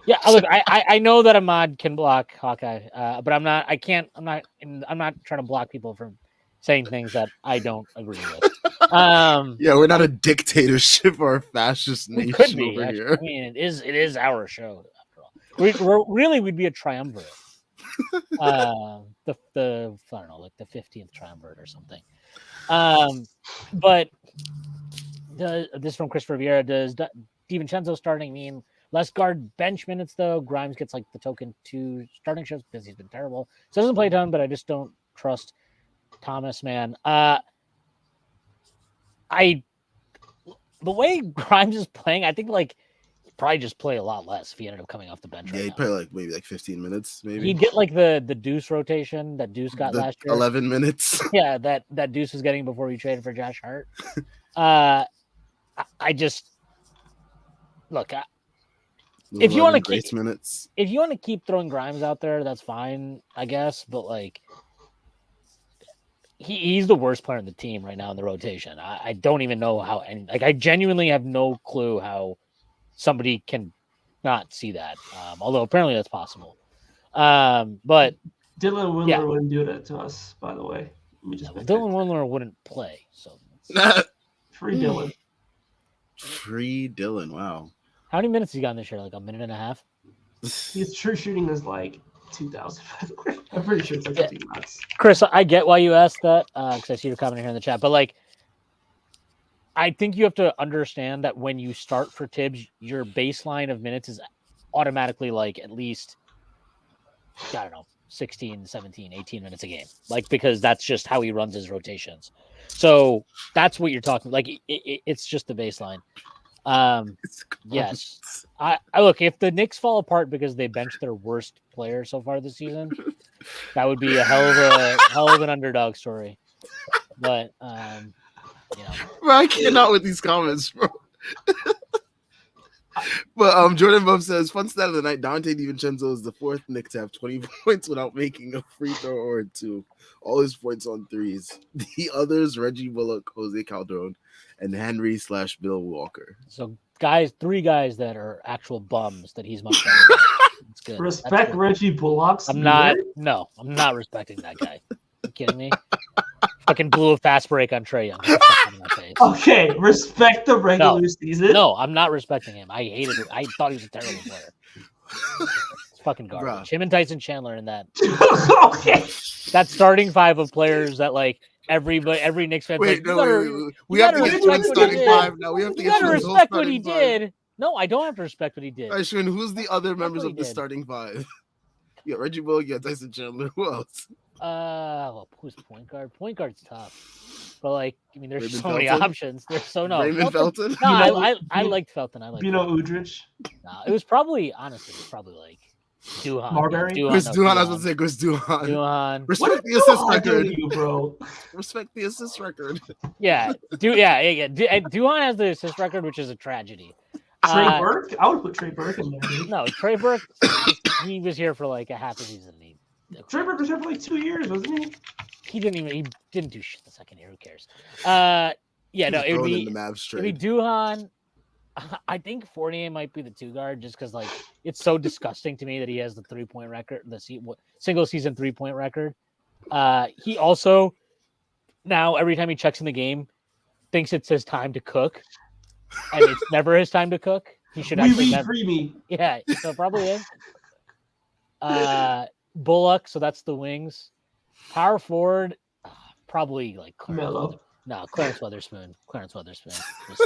Yeah, look, I know that Ahmad can block Hawkeye, but I'm not trying to block people from saying things that I don't agree with. Yeah, we're not a dictatorship or a fascist nation could be, over actually. here. I mean, it is our show after all. We'd be a triumvirate. The I don't know, like the 15th triumvirate or something. But this from Chris Riviera: does DiVincenzo starting mean less guard bench minutes though? Grimes gets like the token 2 starting shifts because he's been terrible. So doesn't play a ton, but I just don't trust Thomas, man. The way Grimes is playing, I think like he'd probably just play a lot less if he ended up coming off the bench. Yeah, he'd play like maybe like 15 minutes, maybe. He'd get like the Deuce rotation that Deuce got last year. 11 minutes. Yeah, that Deuce was getting before he traded for Josh Hart. I just look. If you want to keep minutes, if you want to keep throwing Grimes out there, that's fine, I guess. But like, he's the worst player on the team right now in the rotation. I don't even know how. I genuinely have no clue how somebody can not see that. Although apparently that's possible. But Dylan Windler wouldn't do that to us, by the way. Dylan Windler wouldn't play, so free Dylan. Free Dylan. Wow. How many minutes has he gotten this year? Like a minute and a half? His true shooting is like 2,000. I'm pretty sure it's like 15 minutes. Chris, I get why you asked that because I see your comment here in the chat. But like, I think you have to understand that when you start for Tibbs, your baseline of minutes is automatically like at least, I don't know, 16, 17, 18 minutes a game. Like, because that's just how he runs his rotations. So that's what you're talking. Like, it's just the baseline. Yes. I look, if the Knicks fall apart because they benched their worst player so far this season, that would be a hell of an underdog story. But you know, bro, I cannot with these comments, bro. But Jordan Bub says, fun stat of the night, Dante DiVincenzo is the 4th Knick to have 20 points without making a free throw or 2. All his points on threes. The others, Reggie Bullock, Jose Calderon, and Henry/Bill Walker. So 3 guys that are actual bums that he's much better than. That's good. Respect Reggie Bullock. I'm not respecting that guy. Are you kidding me? Fucking blew a fast break on Trae Young. Okay, respect the regular season. No, I'm not respecting him. I hated it. I thought he was a terrible player. It's fucking garbage. Bruh. Him and Tyson Chandler in that. Okay. That starting 5 of players that like every Knicks fan. Wait, like, we have to get to starting 5 now. We have to get to respect what he did. No, I don't have to respect what he did. Ashwin, who's the other members of the starting 5? You got Reggie Bullock, you got Tyson Chandler. Who else? Who's point guard? Point guard's tough. But like, I mean, there's Raymond so many Felton? options. There's so no. Raymond Felton? No, Bino- I liked Felton. I liked Bino Felton. Udrich, No, it was probably honestly, it was probably like Duhan. Marbury? Yeah, Chris no, Duhan. I was about to say Chris Duhan. Duhan. what Respect did the assist Duhan do record. to you, bro? Respect the assist record. Yeah, Duhan has the assist record, which is a tragedy. Trey Burke? I would put Trey Burke in there, dude. No, Trey Burke, he was here for like a half a season. Trey Burke was here for like 2 years, wasn't he? He didn't do shit the second year. Who cares? Yeah, no, it would Thrown in be the Mavs it'd be trade. Duhan. I think Fournier might be the 2 guard just because like it's so disgusting to me that he has the 3-point record, the single season 3-point record. He also now every time he checks in the game thinks it's his time to cook, and it's never his time to cook. He should actually never. Creamy. Yeah, so probably him. Bullock, so that's the wings. Power forward, probably like Melo. Clarence Weatherspoon. Just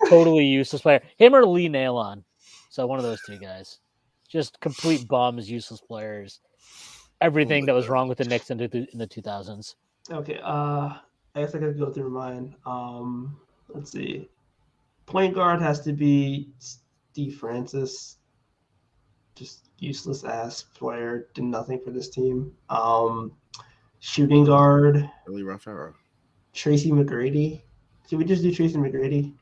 totally useless player. Him or Lee Nailon. So one of those 2 guys. Just complete bums, useless players. Everything that was wrong with the Knicks in the 2000s. Okay, I guess I gotta go through mine. Let's see. Point guard has to be Steve Francis. Just useless ass player. Did nothing for this team. Shooting guard, Really rough era. Tracy McGrady. Should we just do Tracy McGrady?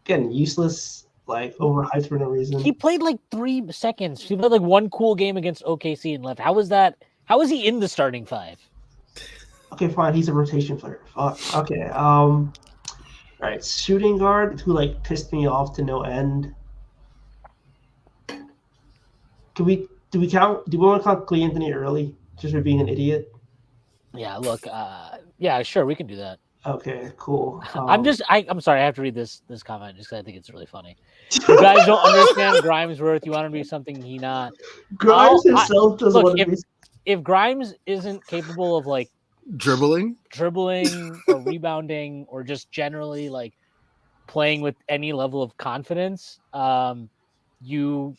Again, useless, like overhyped for no reason. He played like 3 seconds. He played like 1 cool game against OKC and left. How was that? How was he in the starting 5? Okay, fine. He's a rotation player. Fuck. Okay. All right. Shooting guard who like pissed me off to no end. Do we want to count Clay Anthony early just for being an idiot? Yeah, look, yeah, sure, we can do that. Okay, cool. I'm sorry, I have to read this comment just because I think it's really funny. You guys don't understand Grimes' worth. You want him to be something he not. Grimes himself doesn't look, want to be. If Grimes isn't capable of like Dribbling or rebounding or just generally like playing with any level of confidence, you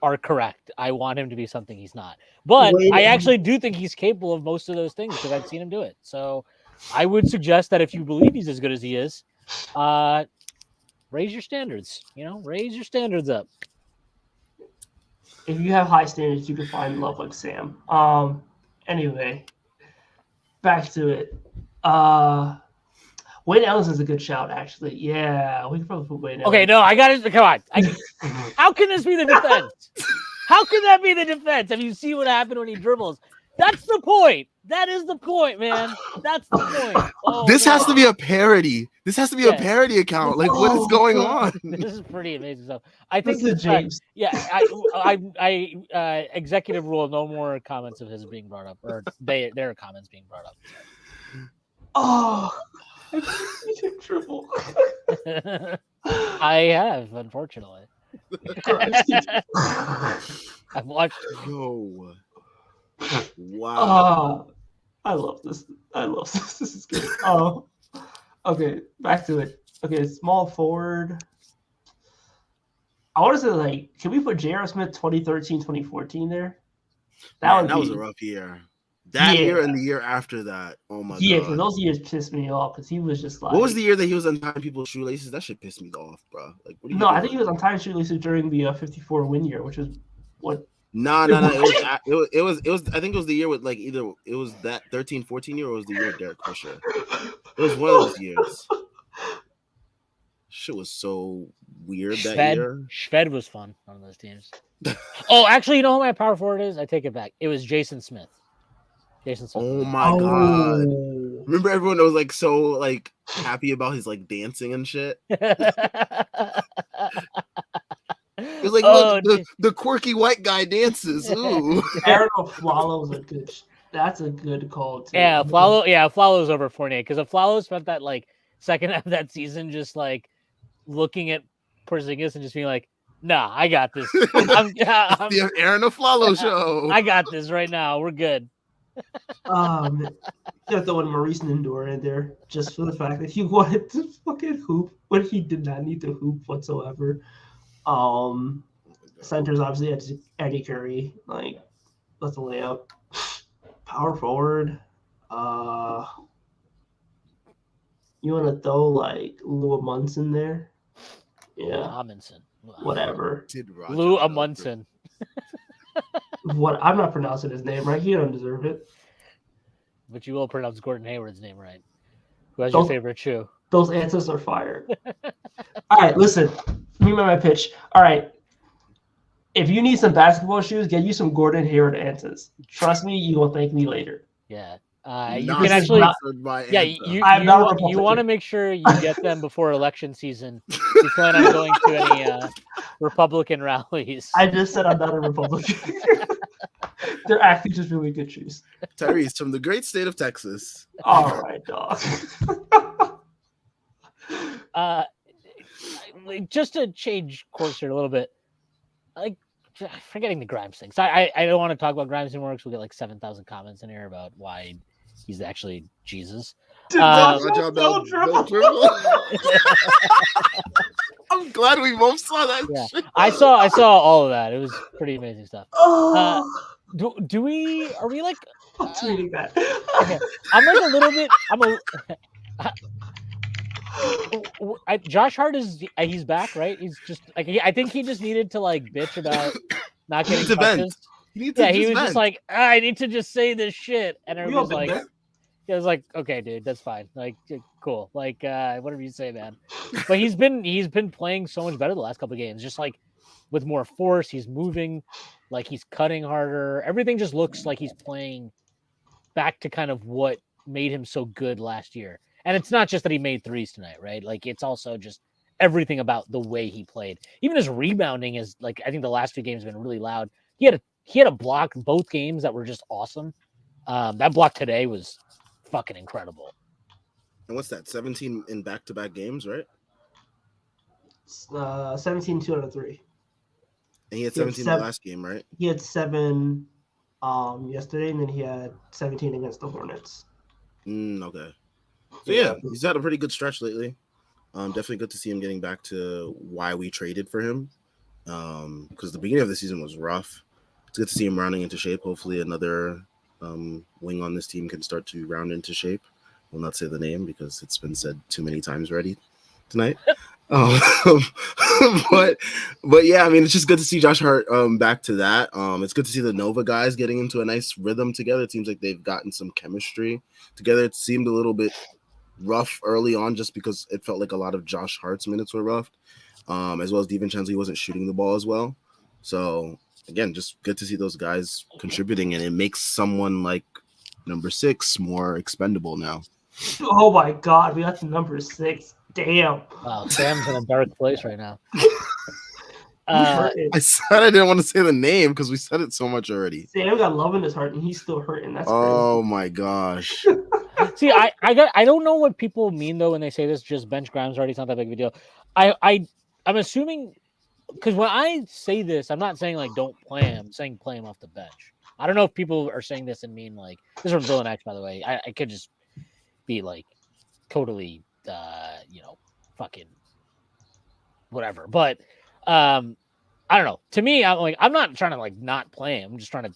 are correct. I want him to be something he's not. But I actually do think he's capable of most of those things because I've seen him do it. So I would suggest that if you believe he's as good as he is, raise your standards. Raise your standards up. If you have high standards, you can find love like Sam. Anyway, back to it. Wayne Ellington's a good shout, actually. Yeah, we can probably put Wayne Ellington. Okay, no, I got it. Come on. How can this be the defense? How can that be the defense? Have you seen what happened when he dribbles? That's the point. That is the point, man. That's the point. Oh, this has to be a parody. This has to be a parody account. Like, what is going on? This is pretty amazing stuff. I think this is James. Yeah, I executive rule no more comments of his being brought up, or their comments being brought up. Oh, you took triple. I have, unfortunately. I've watched. Yo. Wow. I love this. This is good. Okay, back to it. Okay, small forward. I want to say, like, can we put J.R. Smith 2013, 2014 there? That was a rough year. That year and the year after that. Oh my god. Yeah, because those years pissed me off because he was just like. What was the year that he was untying people's shoelaces? That shit pissed me off, bro. Like, what are you No, doing? I think he was untying shoelaces during the 54 win year, which was what. No. It was. I think it was the year with like either it was that 13-14 year or it was the year of Derek Fisher. It was one of those years. Shit was so weird that year. Shved was fun on those teams. Oh, actually, you know who my power forward is? I take it back. It was Jason Smith. Oh my god! Remember everyone that was like so like happy about his like dancing and shit. It was like, look, the quirky white guy dances. Ooh. Aaron Aflalo was a good. That's a good call too. Yeah, Aflalo's over Fournier because Aflalo spent that like second half of that season just like looking at Porzingis and just being like, "Nah, I got this. I'm the Aaron Aflalo show. I got this right now. We're good." You got throwing Maurice Nindor in there just for the fact that he wanted to fucking hoop when he did not need to hoop whatsoever. Centers obviously Eddie Curry, like that's a layup. Power forward, You want to throw like Lou Munson there? Lou Yeah, Amundsen. whatever. Did Raja Lou Bell- Amundsen. What I'm not pronouncing his name right. He don't deserve it. But you will pronounce Gordon Hayward's name right. Who has your Those favorite shoe? those answers are fire. All right, listen. Remember my pitch. All right. If you need some basketball shoes, get you some Gordon Hayward answers. Trust me, you will thank me later. Yeah. You Not can actually, sponsored by yeah, Anta. I'm not a you Republican. want to make sure you get them before election season. You plan on going to any Republican rallies. I just said I'm not a Republican. They're actually just really good shoes. Tyrese from the great state of Texas. All right, dog. Like, just to change course here a little bit, like forgetting the Grimes thing. So I don't want to talk about Grimes anymore because we'll get like 7,000 comments in here about why he's actually Jesus. Raja Bell- Bell dribble. I'm glad we both saw that. Yeah. Shit. I saw all of that. It was pretty amazing stuff. Oh, Do we? Are we like? I'm tweeting that. Okay. I'm like a little bit. Josh Hart he's back, right? He's just like I think he just needed to like bitch about not He getting needs to vent. touches. He needs to Yeah, he was vent. just like, I need to just say this shit, and We all everyone's been like, there. it was like, okay, dude, that's fine, like, cool, like, whatever you say, man. But he's been playing so much better the last couple of games, just like with more force. He's moving, like he's cutting harder. Everything just looks like he's playing back to kind of what made him so good last year. And it's not just that he made threes tonight, right? Like it's also just everything about the way he played. Even his rebounding is like, I think the last 2 games have been really loud. He had a block both games that were just awesome. That block today was fucking incredible. And what's that? 17 in back-to-back games, right? 17, 2 out of 3. And he had He had 17 in the seven- last game, right? He had 7 yesterday, and then he had 17 against the Hornets. Okay. So yeah, he's had a pretty good stretch lately. Definitely good to see him getting back to why we traded for him. Because the beginning of the season was rough. It's good to see him rounding into shape. Hopefully another wing on this team can start to round into shape. Will not say the name because it's been said too many times already tonight. But yeah, I mean, it's just good to see Josh Hart back to that. It's good to see the Nova guys getting into a nice rhythm together. It seems like they've gotten some chemistry together. It seemed a little bit rough early on just because it felt like a lot of Josh Hart's minutes were rough, as well as DiVincenzo. He wasn't shooting the ball as well. So again, just good to see those guys contributing, and it makes someone like number 6 more expendable now. Oh my God, we got to number 6. Damn. Wow, Sam's in a dark place right now. I said I didn't want to say the name because we said it so much already. Sam got love in his heart, and he's still hurting. That's Oh my gosh. See, I don't know what people mean though when they say this. Just bench Grimes already. It's not that big of a deal. I'm assuming because when I say this, I'm not saying like don't play him. I'm saying play him off the bench. I don't know if people are saying this and mean like this is from Villain X, by the way. I could just be like totally fucking whatever. But I don't know. To me, I'm not trying to like not play him. I'm just trying to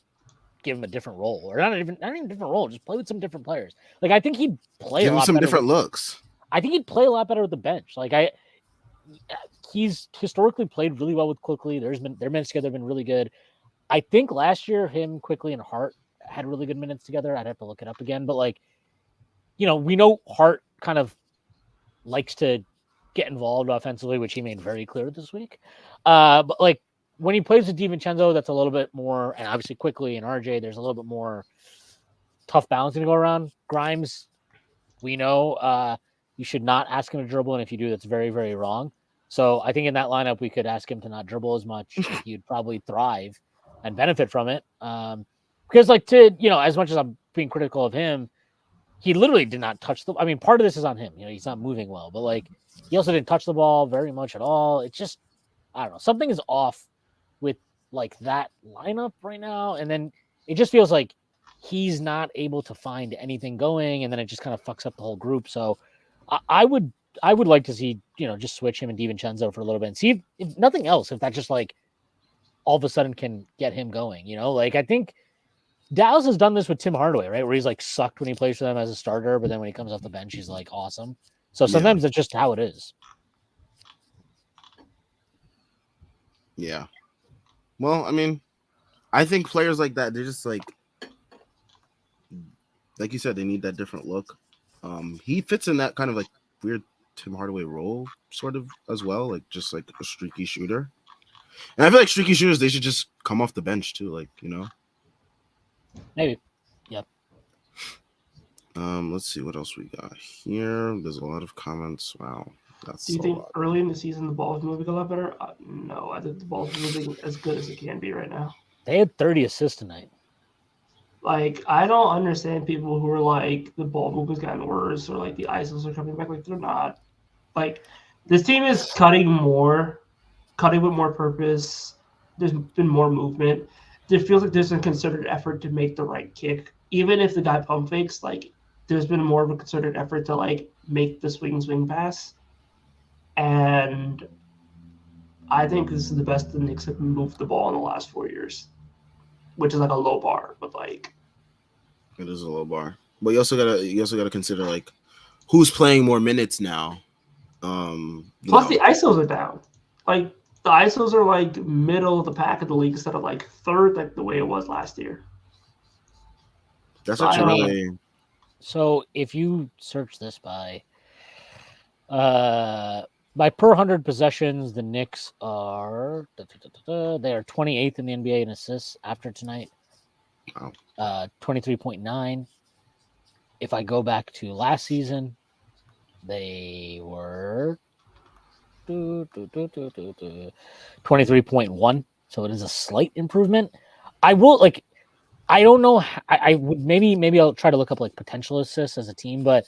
give him a different role, or not even a different role. Just play with some different players. Like I think he'd play Give a him lot some better different with, looks. I think he'd play a lot better with the bench. Like he's historically played really well with Quickly. Their minutes together have been really good. I think last year him, Quickly, and Hart had really good minutes together. I'd have to look it up again, but like, we know Hart kind of likes to get involved offensively, which he made very clear this week. But like when he plays with DiVincenzo, that's a little bit more, and obviously Quickly and RJ, there's a little bit more tough balancing to go around. Grimes, we know you should not ask him to dribble, and if you do, that's very, very wrong. So I think in that lineup, we could ask him to not dribble as much. He'd probably thrive and benefit from it. Because like as much as I'm being critical of him, he literally did not touch I mean, part of this is on him. He's not moving well, but like he also didn't touch the ball very much at all. It's just, I don't know. Something is off with like that lineup right now. And then it just feels like he's not able to find anything going. And then it just kind of fucks up the whole group. So I would like to see, just switch him and DiVincenzo for a little bit and see if nothing else, if that just like all of a sudden can get him going, like I think Dallas has done this with Tim Hardaway, right? Where he's like sucked when he plays for them as a starter, but then when he comes off the bench, he's like awesome. So sometimes that's just how it is. Yeah. Well, I mean, I think players like that, they're just like you said, they need that different look. He fits in that kind of like weird Tim Hardaway role, sort of as well, like just like a streaky shooter. And I feel like streaky shooters, they should just come off the bench too, like, you know. Maybe. Yep. Let's see what else we got here. There's a lot of comments. Wow, that's Do you a think lot. early in the season the ball was moving a lot better? No, I think the ball's moving as good as it can be right now. They had 30 assists tonight. Like, I don't understand people who are like the ball movement's gotten worse or like the ISOs are coming back. Like, they're not. Like, this team is cutting with more purpose. There's been more movement. There feels like there's a concerted effort to make the right kick. Even if the guy pump fakes, like, there's been more of a concerted effort to like make the swing pass. And I think this is the best the Knicks have moved the ball in the last 4 years, which is like a low bar, but like it is a low bar. But you also gotta consider like who's playing more minutes now. Plus the ISOs are down. Like the ISOs are like middle of the pack of the league instead of like third, like the way it was last year. That's So actually really. So if you search this by per 100 possessions, the Knicks are they are 28th in the NBA in assists after tonight. Wow. 23.9. If I go back to last season, they were 23.1. So it is a slight improvement. I will like. I don't know. I would maybe I'll try to look up like potential assists as a team, but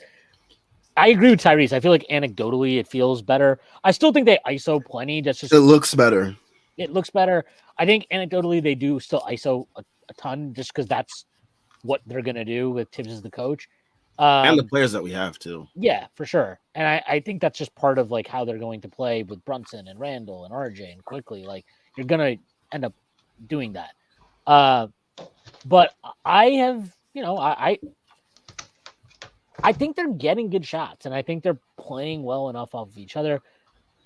I agree with Tyrese. I feel like anecdotally it feels better. I still think they ISO plenty. That's just It looks better. It looks better. I think anecdotally they do still ISO a ton just because that's what they're gonna do with Tibbs as the coach. And the players that we have too. Yeah, for sure. And I think that's just part of like how they're going to play with Brunson and Randall and RJ and quickly. Like you're gonna end up doing that. But I have, I think they're getting good shots, and I think they're playing well enough off of each other.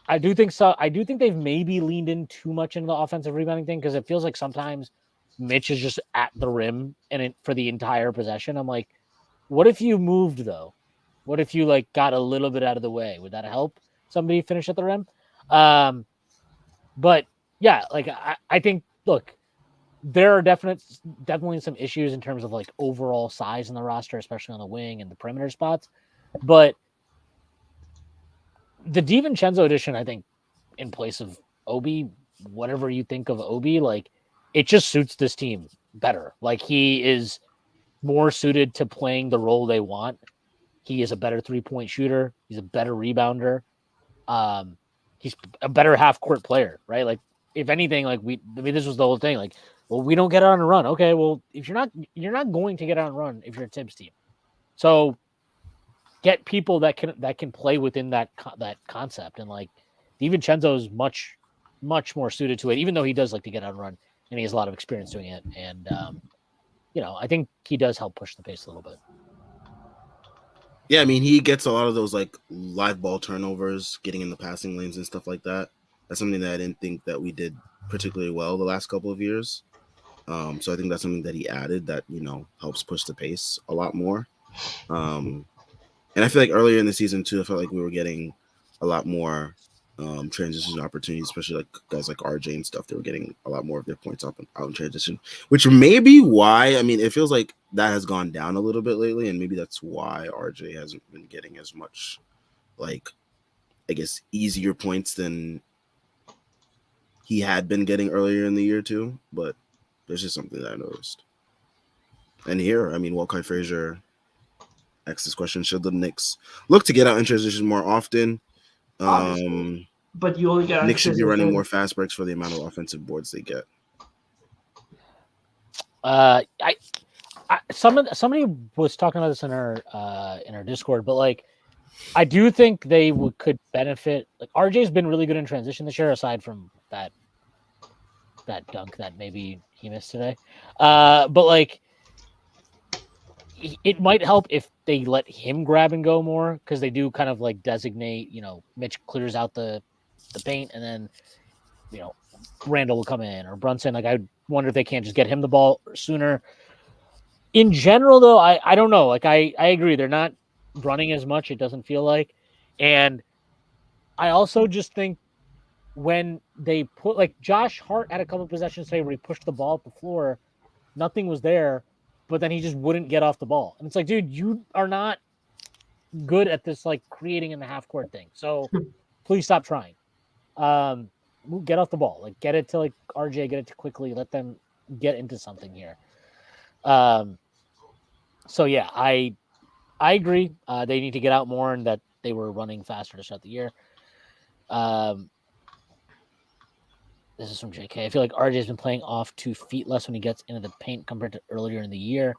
I do think so. I do think they've maybe leaned in too much into the offensive rebounding thing because it feels like sometimes Mitch is just at the rim and for the entire possession. I'm like, what if you moved though? What if you like got a little bit out of the way? Would that help somebody finish at the rim? But yeah, like I think look. There are definitely some issues in terms of like overall size in the roster, especially on the wing and the perimeter spots. But the DiVincenzo edition, I think, in place of Obi, whatever you think of Obi, like it just suits this team better. Like he is more suited to playing the role they want. He is a better 3-point shooter. He's a better rebounder. He's a better half court player, right? Like if anything, like this was the whole thing. Like, well, we don't get out on a run. Okay, well, if you're not going to get out and run if you're a Tibbs team. So get people that can play within that concept. And like DiVincenzo is much more suited to it, even though he does like to get out and run and he has a lot of experience doing it. And I think he does help push the pace a little bit. Yeah, I mean, he gets a lot of those like live ball turnovers, getting in the passing lanes and stuff like that. That's something that I didn't think that we did particularly well the last couple of years. So I think that's something that he added that, helps push the pace a lot more. And I feel like earlier in the season too, I felt like we were getting a lot more transition opportunities, especially like guys like RJ and stuff. They were getting a lot more of their points out in transition, which may be why, I mean, it feels like that has gone down a little bit lately. And maybe that's why RJ hasn't been getting as much, like, I guess, easier points than he had been getting earlier in the year too. But there's just something that I noticed. And here, I mean, Walcott Frazier asked this question: should the Knicks look to get out in transition more often? But you only get Knicks should be running more fast breaks for the amount of offensive boards they get. Somebody was talking about this in our Discord, but like I do think they could benefit. Like RJ's been really good in transition this year, aside from that dunk that maybe he missed today. But like it might help if they let him grab and go more, because they do kind of like designate, Mitch clears out the paint, and then, Randall will come in, or Brunson. Like, I wonder if they can't just get him the ball sooner. In general, though, I don't know. Like, I agree. They're not running as much, it doesn't feel like. And I also just think when they put, like, Josh Hart had a couple possessions today where he pushed the ball up the floor, nothing was there, but then he just wouldn't get off the ball. And it's like, dude, you are not good at this, like, creating in the half court thing. So please stop trying. Get off the ball. Like, get it to, like, RJ, get it to quickly. Let them get into something here. So yeah, I agree. They need to get out more, and that they were running faster to start the year. This is from JK. I feel like RJ's been playing off 2 feet less when he gets into the paint compared to earlier in the year.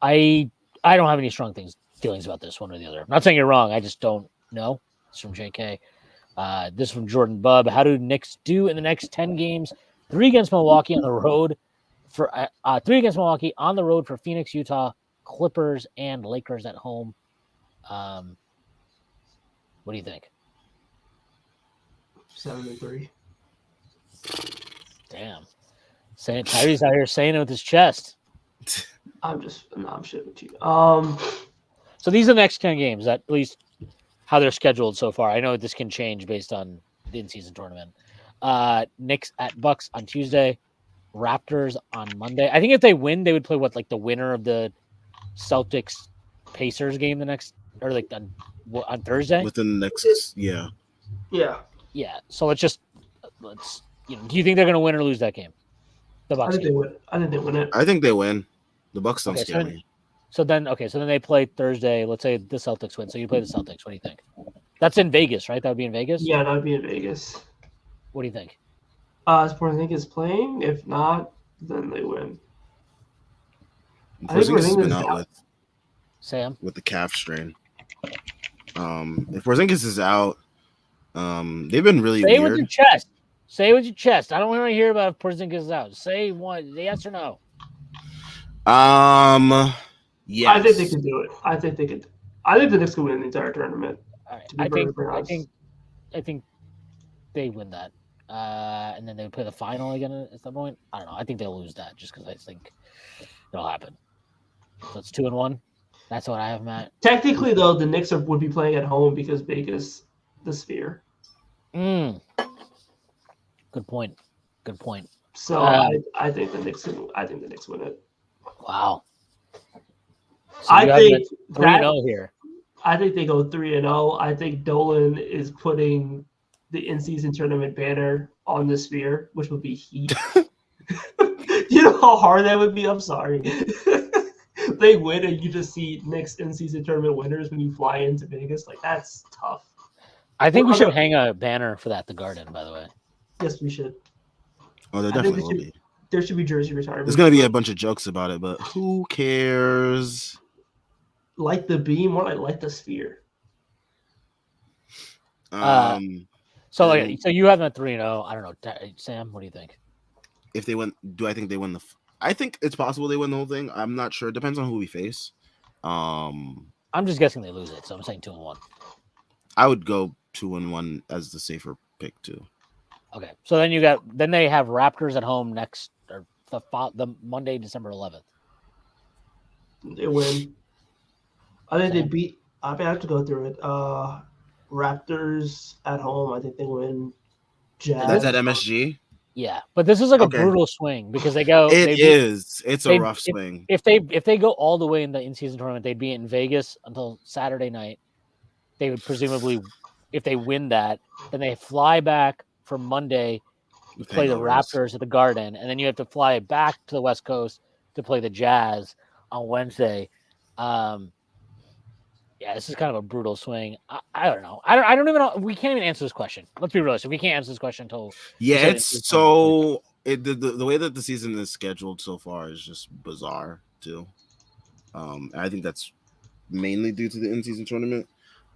I don't have any strong feelings about this one or the other. I'm not saying you're wrong. I just don't know. This is from JK. This is from Jordan Bubb. How do Knicks do in the next 10 games? 3 against Milwaukee on the road for 3 against Milwaukee on the road for Phoenix, Utah, Clippers, and Lakers at home. What do you think? 7-3. Damn. Tyrese out here saying it with his chest. I'm shit with you. So these are the next 10 games, at least how they're scheduled so far. I know this can change based on the in-season tournament. Knicks at Bucks on Tuesday. Raptors on Monday. I think if they win, they would play the winner of the Celtics Pacers game the next, or like on Thursday Within the next, yeah. So let's do you think they're going to win or lose that game? The Bucks. I think they win it. I think they win. The Bucks don't scare me. So then they play Thursday. Let's say the Celtics win. So you play the Celtics. What do you think? That's in Vegas, right? That would be in Vegas. Yeah, that would be in Vegas. What do you think? Porzingis is playing. If not, then they win. Porzingis has been out with the calf strain. If Porzingis is out, they've been really weird. With your chest. Say it with your chest. I don't want to hear about if Porzingis is out. Say one, yes or no. Yes. I think they can do it. I think the Knicks can win the entire tournament. All right. I think they win that. And then they would play the final again at some point. I don't know. I think they'll lose that just because I think it'll happen. So it's 2-1. That's what I have, Matt. Technically, though, the Knicks would be playing at home because Vegas, the Sphere. Good point. So I think the Knicks win it. Wow. So I think 3-0 here. I think they go 3-0. I think Dolan is putting the in-season tournament banner on the Sphere, which would be heat. You know how hard that would be? I'm sorry. They win and you just see Knicks in-season tournament winners when you fly into Vegas. Like, that's tough. I think we should hang a banner for that at the Garden, by the way. Yes, we should. Oh, there definitely will be. There should be jersey retirement. There's going to be a bunch of jokes about it, but who cares? Like the beam, more like the Sphere. So you have them at 3-0. I don't know. Sam, what do you think? If they win, do I think they win I think it's possible they win the whole thing. I'm not sure. It depends on who we face. I'm just guessing they lose it, so I'm saying 2-1. I would go 2-1 as the safer pick too. Okay, so then they have Raptors at home next, or the Monday, December 11th. They win. I think they beat. I have to go through it. Raptors at home. I think they win. Jazz. That's at MSG. Yeah, but this is like a brutal swing because they go. It's a rough swing. If they go all the way in the in-season tournament, they'd be in Vegas until Saturday night. They would presumably, if they win that, then they fly back for Monday, play the Raptors at the Garden, and then you have to fly back to the West Coast to play the Jazz on Wednesday. Yeah, this is kind of a brutal swing. I don't know. I don't even know. We can't even answer this question. Let's be realistic. We can't answer this question until. Yeah, it's so the way that the season is scheduled so far is just bizarre too. I think that's mainly due to the in-season tournament.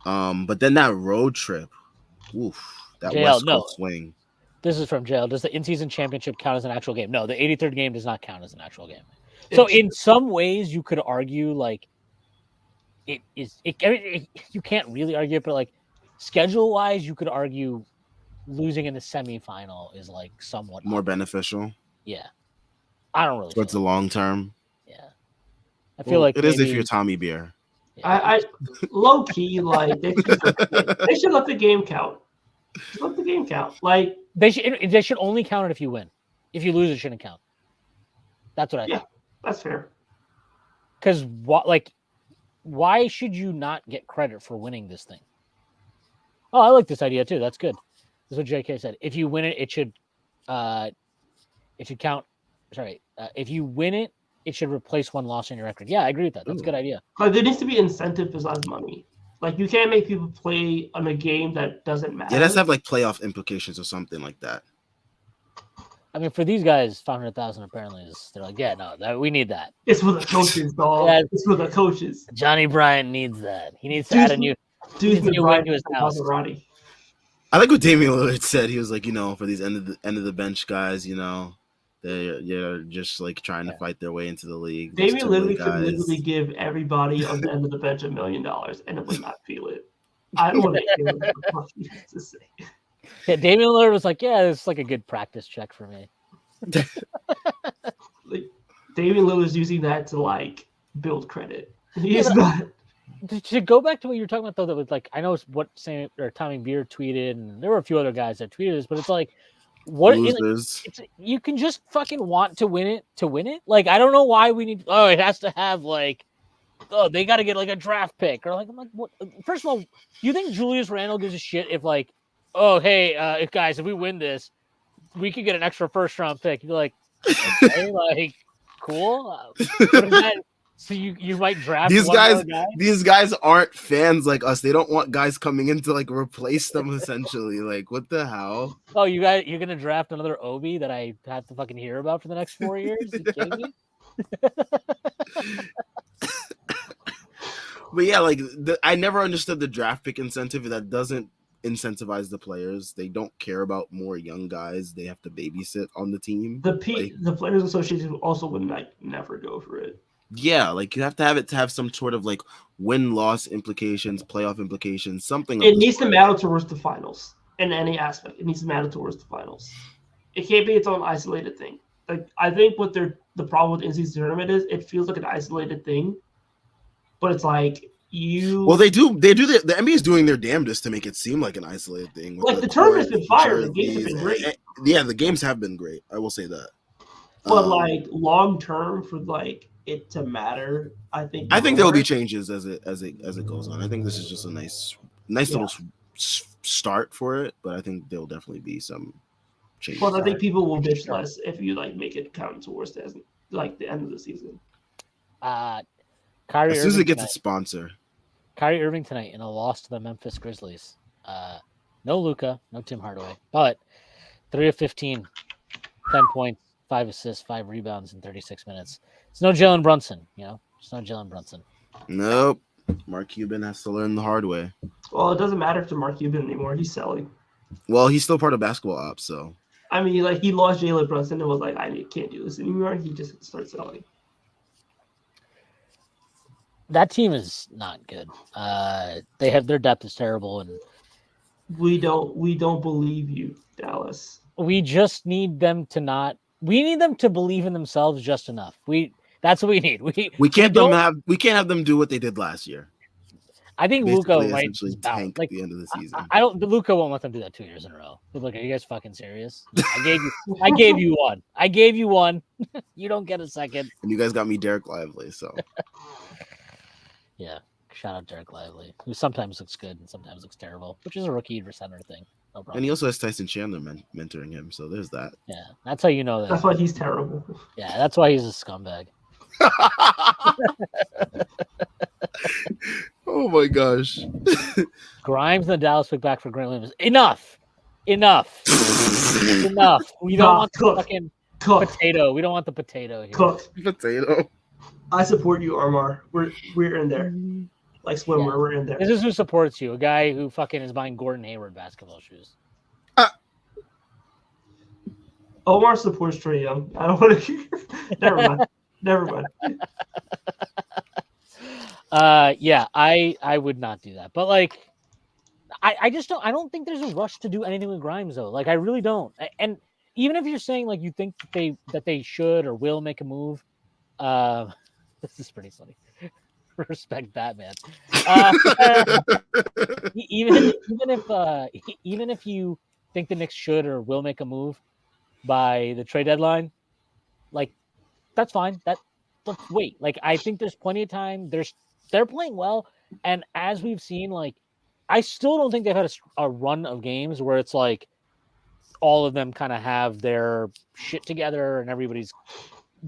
But then that road trip, that West Coast swing. This is from JL. Does the in-season championship count as an actual game? No, the 83rd game does not count as an actual game. So in some ways, you could argue like it is. You can't really argue it, but like schedule wise, you could argue losing in the semifinal is like somewhat More beneficial. Yeah, I don't really. Towards the long term. Yeah, I feel like it is if you're Tommy Beer. Yeah. I low key like they should let the game count. Just let the game count. Like they should only count it if you win. If you lose, it shouldn't count. That's what I think. That's fair. Because why should you not get credit for winning this thing? Oh, I like this idea too. That's good. That's what JK said. If you win it, it should count. Sorry, if you win it, it should replace one loss in your record. Yeah, I agree with that. That's a good idea. Like there needs to be incentive besides money. Like you can't make people play on a game that doesn't matter. Yeah, it has to have like playoff implications or something like that. I mean, for these guys, 500,000 apparently is. They're like, yeah, no, we need that. It's for the coaches, dog. Yeah, it's for the coaches. Johnny Bryant needs that. He needs to add a new wing to his house. I like what Damian Lillard said. He was like, for these end of the bench guys, they're just like trying to fight their way into the league. Damian Lillard could literally give everybody on the end of the bench $1 million, and it would not feel it. I don't want to hear what he has to say. Yeah, Damian Lillard was like, yeah, it's like a good practice check for me. Like Damian Lillard's using that to like build credit. He's not. To go back to what you were talking about, though, that was like, I know what Tommy Beer tweeted, and there were a few other guys that tweeted this, but it's like, you can just fucking want to win it. Like, I don't know why we need. Oh, it has to have like, they got to get like a draft pick or like. I'm like, what? First of all, you think Julius Randle gives a shit if like, oh hey, guys, if we win this, we could get an extra first round pick? You're like, okay, like, cool. So you might draft these guys. These guys aren't fans like us. They don't want guys coming in to like replace them. Essentially, like what the hell? Oh, you're gonna draft another Obi that I have to fucking hear about for the next 4 years? Are you kidding me? But yeah, like I never understood the draft pick incentive. That doesn't incentivize the players. They don't care about more young guys. They have to babysit on the team. The Players Association also would like never go for it. Yeah, like you have to have it to have some sort of like win-loss implications, playoff implications, something. It needs to matter towards the finals in any aspect. It needs to matter towards the finals. It can't be its own isolated thing. Like I think what the problem with NCAA tournament is, it feels like an isolated thing, but it's like Well, they do. The NBA is doing their damnedest to make it seem like an isolated thing. Like the tournament's been fire. The games have been great. Yeah, the games have been great. I will say that. But like long term for like it to matter, I think there will be changes as it goes on. I think this is just a nice little start for it, but I think there'll definitely be some changes. But I think people will bitch less if you like make it count towards the end of the season. Kyrie as soon as it gets a sponsor. Kyrie Irving tonight in a loss to the Memphis Grizzlies. No Luka, no Tim Hardaway, but 3 of 15, 10 points, 5 assists, 5 rebounds in 36 minutes. It's no Jalen Brunson, It's no Jalen Brunson. Nope. Mark Cuban has to learn the hard way. Well, it doesn't matter to Mark Cuban anymore. He's selling. Well, he's still part of basketball ops, so. I mean, like he lost Jalen Brunson and was like, I can't do this anymore. He just started selling. That team is not good. They have their depth is terrible, and we don't believe you, Dallas. We just need them to not. We need them to believe in themselves just enough. That's what we need. We can't have them do what they did last year. I think Luka might tank at the end of the season. Luka won't let them do that 2 years in a row. He'll be like, are you guys fucking serious? I gave you one. I gave you one. You don't get a second. And you guys got me Derek Lively, so. Yeah. Shout out Derek Lively, who sometimes looks good and sometimes looks terrible, which is a rookie center thing. No problem. And he also has Tyson Chandler mentoring him, so there's that. Yeah, that's how you know that. That's why he's terrible. Yeah, that's why he's a scumbag. Oh my gosh. Grimes and the Dallas pick back for Grant Williams. Enough. We don't want the fucking potato. We don't want the potato here. Potato. I support you, Armar. We're in there. Like swimwear, we're in there. This is who supports you. A guy who fucking is buying Gordon Hayward basketball shoes. Omar supports Trae Young. I don't want to. Never Never mind. Yeah, I would not do that. But like, I just don't. I don't think there's a rush to do anything with Grimes though. Like, I really don't. And even if you're saying like you think that they should or will make a move, this is pretty funny. Respect Batman. Even if you think the Knicks should or will make a move by the trade deadline, like that's fine. Let's wait. Like I think there's plenty of time. They're playing well, and as we've seen, like I still don't think they've had a run of games where it's like all of them kind of have their shit together and everybody's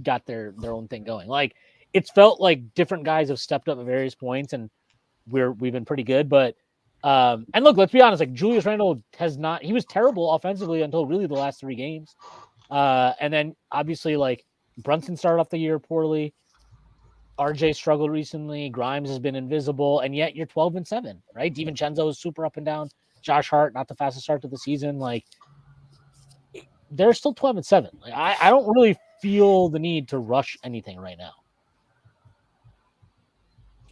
got their own thing going. Like it's felt like different guys have stepped up at various points, and we've been pretty good. But and look, let's be honest. Like Julius Randle he was terrible offensively until really the last 3 games, and then obviously like Brunson started off the year poorly. RJ struggled recently. Grimes has been invisible, and yet you're 12-7, right? DiVincenzo is super up and down. Josh Hart, not the fastest start to the season. Like they're still 12-7. Like I don't really feel the need to rush anything right now.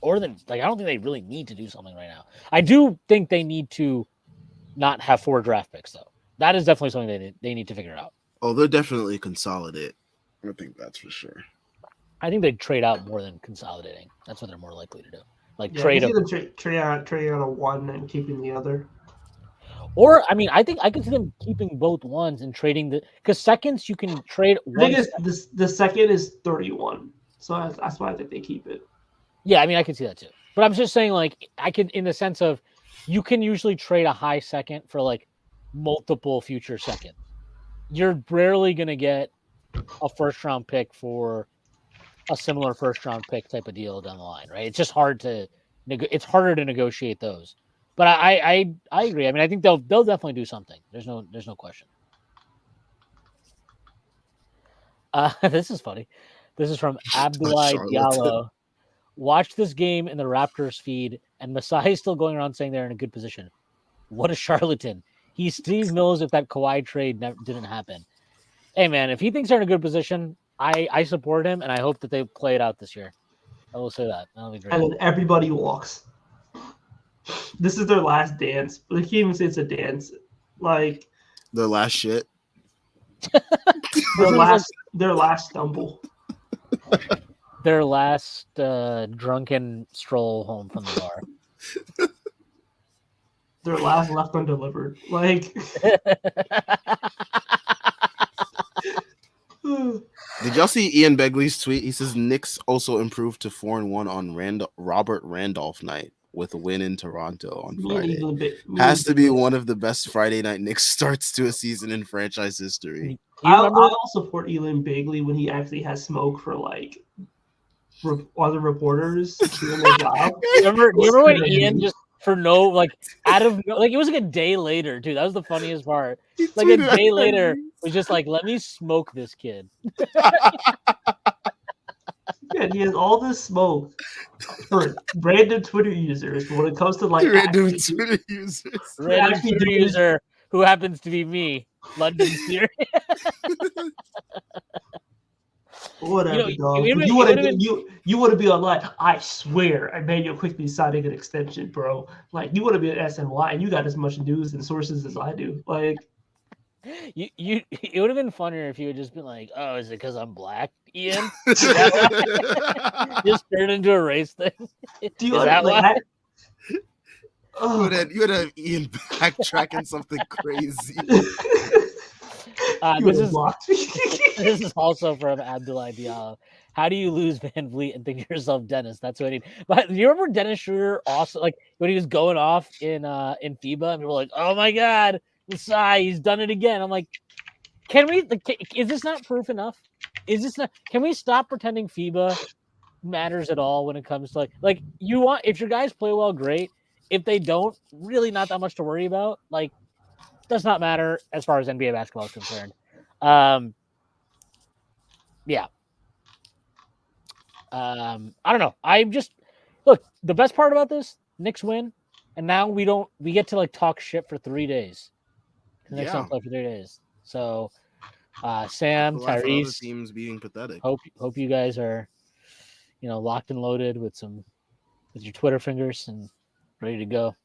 Or I don't think they really need to do something right now. I do think they need to not have 4 draft picks though. That is definitely something they need to figure out. Oh, they'll definitely consolidate. I think that's for sure. I think they'd trade out more than consolidating. That's what they're more likely to do. Like trade out a 1 and keeping the other. Or I mean, I think I could see them keeping both ones and trading because seconds you can trade. I think the second is 31, so that's why I think they keep it. Yeah, I mean, I can see that too. But I'm just saying, like, I can, in the sense of, you can usually trade a high second for like multiple future seconds. You're rarely gonna get a first round pick for a similar first round pick type of deal down the line, right? It's just hard to it's harder to negotiate those. But I agree. I mean, I think they'll definitely do something. There's no question. This is funny. This is from Abdullah Diallo. Watch this game in the Raptors feed, and Masai is still going around saying they're in a good position. What a charlatan. He's Steve Mills if that Kawhi trade didn't happen. Hey, man, if he thinks they're in a good position, I support him, and I hope that they play it out this year. I will say that. That'll be great. And then everybody walks. This is their last dance. They can't even say it's a dance. Like their last shit. their last stumble. Their last drunken stroll home from the bar. Their last left undelivered. Like did y'all see Ian Begley's tweet? He says Knicks also improved to 4-1 on Robert Randolph night with a win in Toronto on Friday. Has to be one of the best Friday night Knicks starts to a season in franchise history. I'll support Ian Begley when he actually has smoke for like other reporters doing their job. Remember when Ian just for out of like it was like a day later, dude. That was the funniest part. Like a day later was just like, let me smoke this kid. Yeah, he has all this smoke for random Twitter users. But when it comes to like random Twitter user who happens to be me, London Series. Whatever, dog. You want to be online. I swear, Emmanuel quickly signing an extension, bro. Like you want to be at SNY, and you got as much news and sources as I do. Like, it would have been funnier if you had just been like, "Oh, is it because I'm black, Ian?" Just turned into a race thing. Do you that why? You would have Ian backtracking something crazy. This is also from Abdullah Diallo. How do you lose Van Vliet and think to yourself, Dennis? That's what I need. But do you remember Dennis Schroeder also like when he was going off in FIBA and people were like, "Oh my God, Masai, he's done it again." I'm like, is this not proof enough? Is this not? Can we stop pretending FIBA matters at all when it comes to like you want if your guys play well, great. If they don't, really not that much to worry about. Like. Does not matter as far as NBA basketball is concerned. Yeah. I don't know. Look, the best part about this, Knicks win, and now we get to like talk shit for 3 days. The Knicks don't play for 3 days. So Sam, The life of other Tyrese. teams being pathetic. Hope you guys are, locked and loaded with your Twitter fingers and ready to go.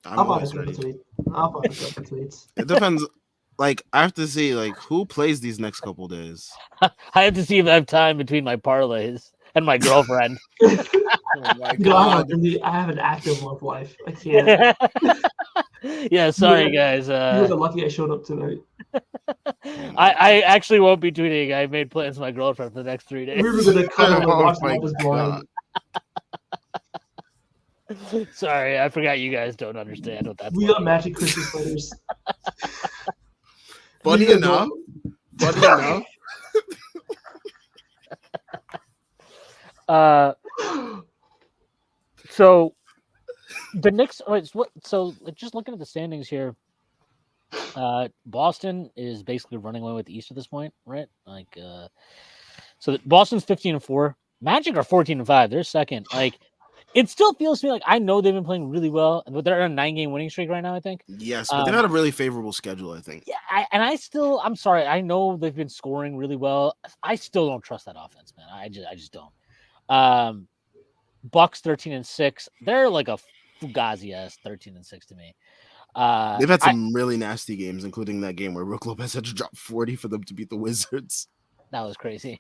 I'm I'll find a always couple ready. tweets. I'll find a couple tweets. It depends. Like I have to see like who plays these next couple days. I have to see if I have time between my parlays and my girlfriend. Oh my I have an active love life. I can't. Yeah, sorry guys. You were lucky I showed up tonight. I actually won't be tweeting. I made plans with my girlfriend for the next 3 days. We were gonna cuddle and Oh watch my Love Is Blind. Sorry, I forgot you guys don't understand what that's We like. got Magic Christmas letters. Funny enough. So the Knicks. So just looking at the standings here, Boston is basically running away with the East at this point, right? Like, so Boston's 15-4. Magic are 14-5. They're second. Like, it still feels to me like I know they've been playing really well, and they're on a 9-game winning streak right now. I think. Yes, but they've had a really favorable schedule. I think. Yeah, I'm sorry. I know they've been scoring really well. I still don't trust that offense, man. I just don't. Bucks 13-6. They're like a Fugazi-ass 13-6 to me. They've had some really nasty games, including that game where Brook Lopez had to drop 40 for them to beat the Wizards. That was crazy.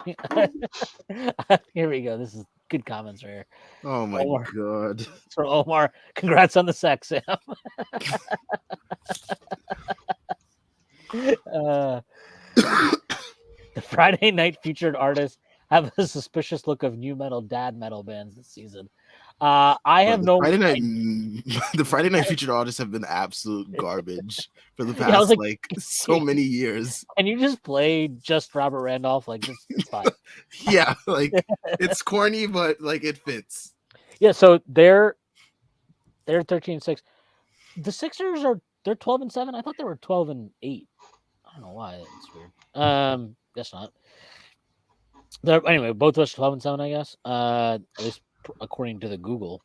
Here we go. This is good comments right here. Oh my god. For Omar, congrats on the sex, Sam. The Friday night featured artists have a suspicious look of new metal dad metal bands this season. I have no. The Friday night featured artists have been absolute garbage for the past so many years. And you just play just Robert Randolph, like it's fine. Yeah, like it's corny, but like it fits. Yeah, so they're 13-6. The Sixers they're 12-7. I thought they were 12-8. I don't know why. It's weird. Guess not. Anyway, both of us 12-7, I guess. At least according to the Google.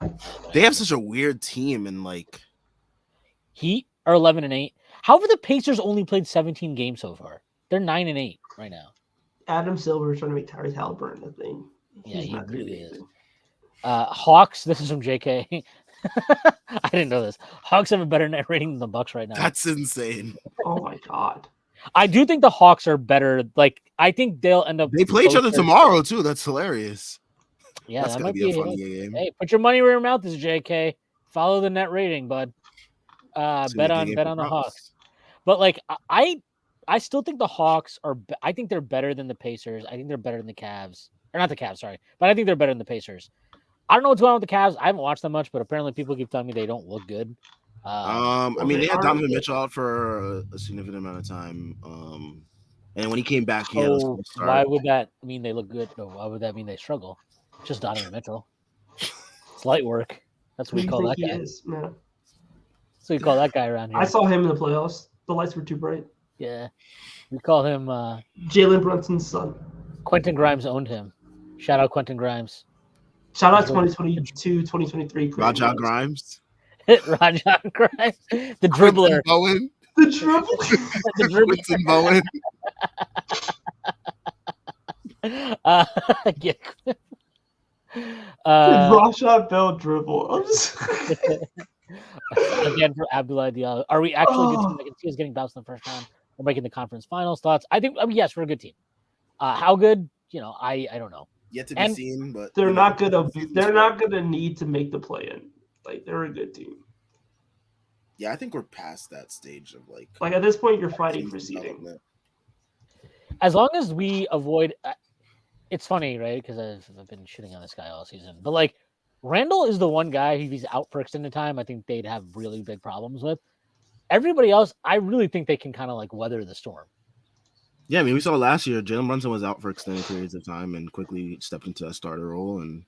They have such a weird team, and like Heat are 11-8. How have the Pacers only played 17 games so far? They're 9-8 right now. Adam Silver is trying to make Tyrese Halliburton a thing. Yeah, he really is. Hawks. This is from JK. I didn't know this. Hawks have a better net rating than the Bucks right now. That's insane. Oh my god. I do think the Hawks are better. Like, I think they'll end up. They play each other tomorrow too. That's hilarious. Yeah, that's gonna be a fun game. Hey, put your money where your mouth is, JK. Follow the net rating, bud. Bet on the Hawks. But like, I still think the Hawks are. I think they're better than the Pacers. I think they're better than the Cavs, or not the Cavs. Sorry, but I think they're better than the Pacers. I don't know what's going on with the Cavs. I haven't watched them much, but apparently people keep telling me they don't look good. I mean, they had Donovan Mitchell out for a significant amount of time. And when he came back, he had a start. Why would that mean they look good? No, why would that mean they struggle? Just Donovan Mitchell. It's light work. That's what we call that guy. Is, man. So we call that guy around here. I saw him in the playoffs. The lights were too bright. Yeah. We call him Jalen Brunson's son. Quentin Grimes owned him. Shout out Quentin Grimes. Shout out 2022, 2023. Raja Grimes. Raja Grimes. The dribbler. Bowen. The dribbler. The dribbler. Quentin Bowen. Rashad Bell dribble. Again for Abdullah Diallo. Are we actually a good team? I can see us getting bounced in the first round. We're making the conference finals. Thoughts? I think. Yes, we're a good team. How good? I don't know. Yet to be seen, but they're not gonna need to make the play-in. Like they're a good team. Yeah, I think we're past that stage of like at this point you're fighting for seeding. As long as we avoid, it's funny, right? Because I've been shitting on this guy all season, but like Randall is the one guy who, if he's out for extended time, I think they'd have really big problems with. Everybody else, I really think they can kind of like weather the storm. Yeah, I mean, we saw last year Jalen Brunson was out for extended periods of time and quickly stepped into a starter role, and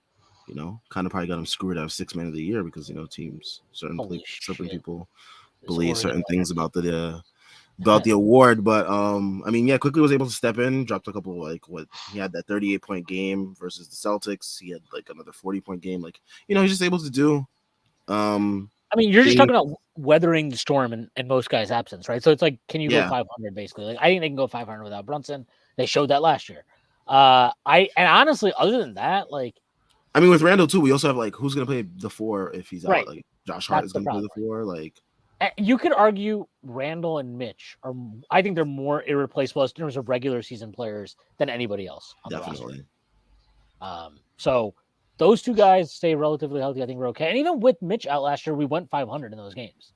kind of probably got him screwed out of 6th man of the year because teams, certain people believe certain things about the award. But I mean, yeah, quickly was able to step in, dropped a couple he had that 38-point game versus the Celtics. He had like another 40-point game. He's just able to do. I mean, you're just talking about weathering the storm in most guys' absence, right? So it's like, can you go Yeah. 500 basically? Like I think they can go 500 without Brunson. They showed that last year. And honestly, other than that, like I mean, with Randall too, we also have like who's gonna play the 4 if he's Right. out. Like Josh Hart That's is the gonna play the problem. 4. Like you could argue Randall and Mitch are. I think they're more irreplaceable in terms of regular season players than anybody else on the definitely. roster. So those two guys stay relatively healthy. I think we're okay. And even with Mitch out last year, we went 500 in those games.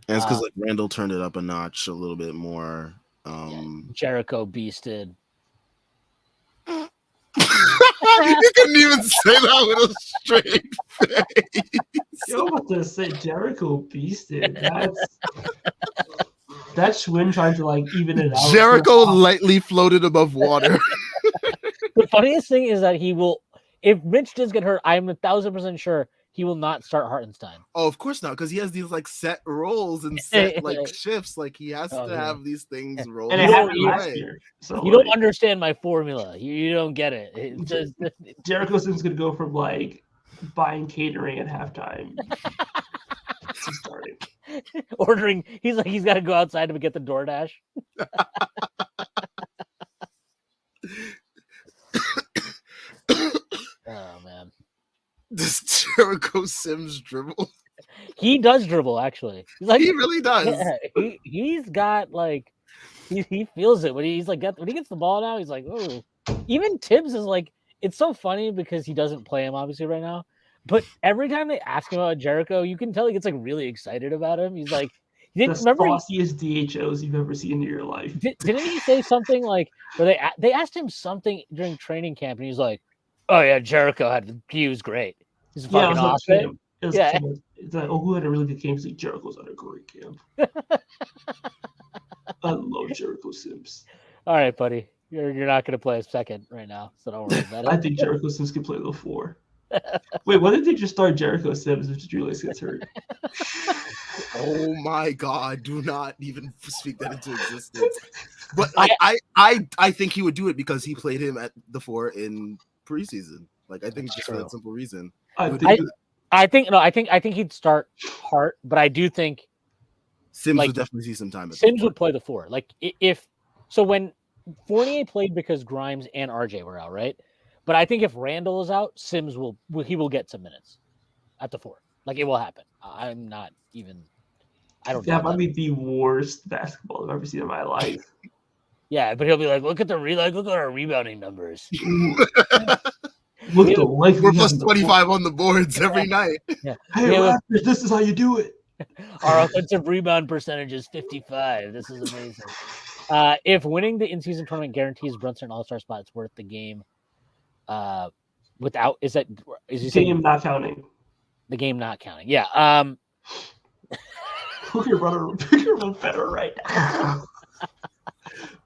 And it's because like Randall turned it up a notch a little bit more. Jericho beasted. You couldn't even say that with a straight face. Yo, I'm about to say Jericho beasted. That's Schwinn trying to like even it out. Jericho lightly floated above water. The funniest thing is that he will, if Mitch does get hurt, I'm 1,000% sure he will not start Hartenstein. Oh, of course not, because he has these like set roles and set like shifts. Like he has to have these things rolled. And it happened last year. So you don't understand my formula. You don't get it. It's just, Jericho Sims gonna go from like buying catering at halftime to starting. Ordering, he's got to go outside to get the DoorDash. Oh man, this Jericho Sims dribble. He does dribble actually. He's like, he really does. Yeah, he's got like he feels it when he's like when he gets the ball now. He's like, oh. Even Tibbs is like, it's so funny because he doesn't play him obviously right now. But every time they ask him about Jericho, you can tell he gets like really excited about him. He's like, the sauciest DHOs you've ever seen in your life. Didn't he say something like where they asked him something during training camp and he's like, oh yeah, Jericho he was great. He's fucking awesome. It's like, oh, who had a really good game? He's like, Jericho's had a great camp. I love Jericho Sims. All right, buddy. You're not going to play a second right now, so don't worry about it. I think Jericho Sims can play the 4. Wait, why did they just start Jericho Sims if Julius gets hurt? Oh my God! Do not even speak that into existence. But I think he would do it because he played him at the 4 in preseason. Like I think just for that simple reason. I think he'd start Hart, but I do think Sims would definitely see some time. Sims would play the 4. Like when Fournier played because Grimes and RJ were out, right? But I think if Randall is out, Sims will get some minutes at the 4. Like it will happen. I'm not even. I don't. That might be the worst basketball I've ever seen in my life. Yeah, but he'll be like, look at our rebounding numbers. Look at the life. We're plus 25 on the boards every night. Yeah. Hey, Raptors, this is how you do it. Our offensive rebound percentage is 55. This is amazing. If winning the in-season tournament guarantees Brunson an all-star spot, it's worth the game. Is he saying game not counting? The game not counting. Yeah. Who can run better right now?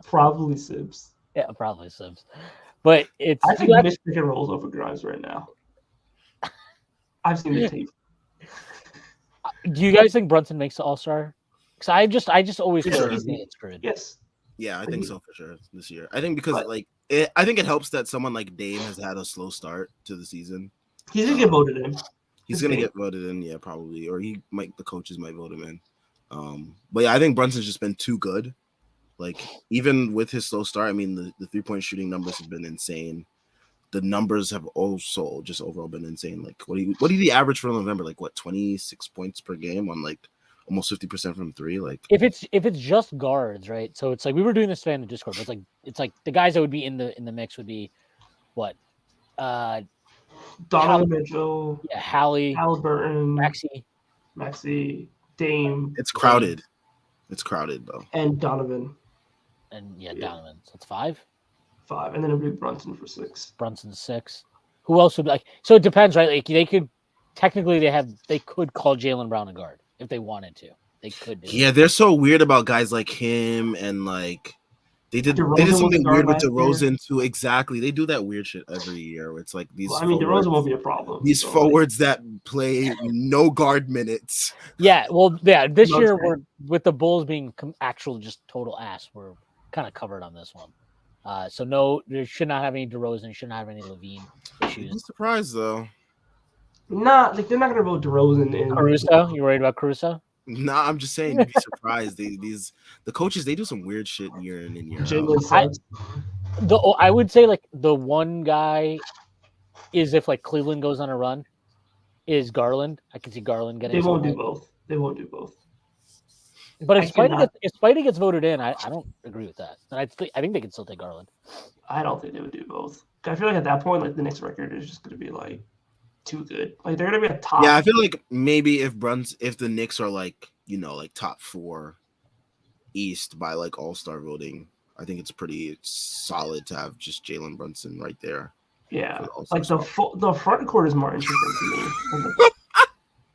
Probably Sims. Yeah, probably Sims. But I think Mitch pick and rolls over Grimes right now. I've seen the tape. Do you guys think Brunson makes the All-Star? Because I just always feel he's getting screwed. Yes. Yeah, I think so for sure this year. I think because I think it helps that someone like Dame has had a slow start to the season. He's gonna get voted in. He's gonna get voted in, yeah, probably, or the coaches might vote him in. But yeah, I think Brunson's just been too good. Like even with his slow start, I mean the 3-point shooting numbers have been insane. The numbers have also just overall been insane. Like what did he average for November? Like 26 points per game on like almost 50% from 3. Like if it's just guards, right? So it's like we were doing this today in the Discord. But it's like the guys that would be in the mix would be what? Donovan Mitchell, Halliburton, Maxey, Dame. It's crowded. It's crowded though. And Donovan. And Donovan. So it's 5. 5, and then it'll be Brunson for 6. Brunson's 6. Who else would so it depends, right? Like they could technically they could call Jaylen Brown a guard if they wanted to. They could do it. They're so weird about guys like him and like they did something weird with DeRozan too. Exactly. They do that weird shit every year where it's like these DeRozan won't be a problem. These forwards that play no guard minutes. Yeah, well, yeah, this year we're with the Bulls being actual just total ass, we're kind of covered on this one. So no, there should not have any DeRozan, should not have any Levine issues. I'm surprised though. They're not gonna vote DeRozan in. Caruso, you worried about Caruso? Nah, I'm just saying you'd be surprised. The coaches they do some weird shit year in and year out. Jalen sucks. I would say like the one guy is if like Cleveland goes on a run is Garland. I can see Garland getting. They won't do both. They won't do both. But I if Spidey cannot- gets voted in, I don't agree with that. And I think they can still take Garland. I don't think they would do both. I feel like at that point, like the Knicks record is just going to be like too good. Like they're going to be a top. Yeah, I feel like maybe if the Knicks are like like top 4 East by like All-Star voting, I think it's pretty solid to have just Jalen Brunson right there. Yeah, for All-Star like spot. the front court is more interesting to me.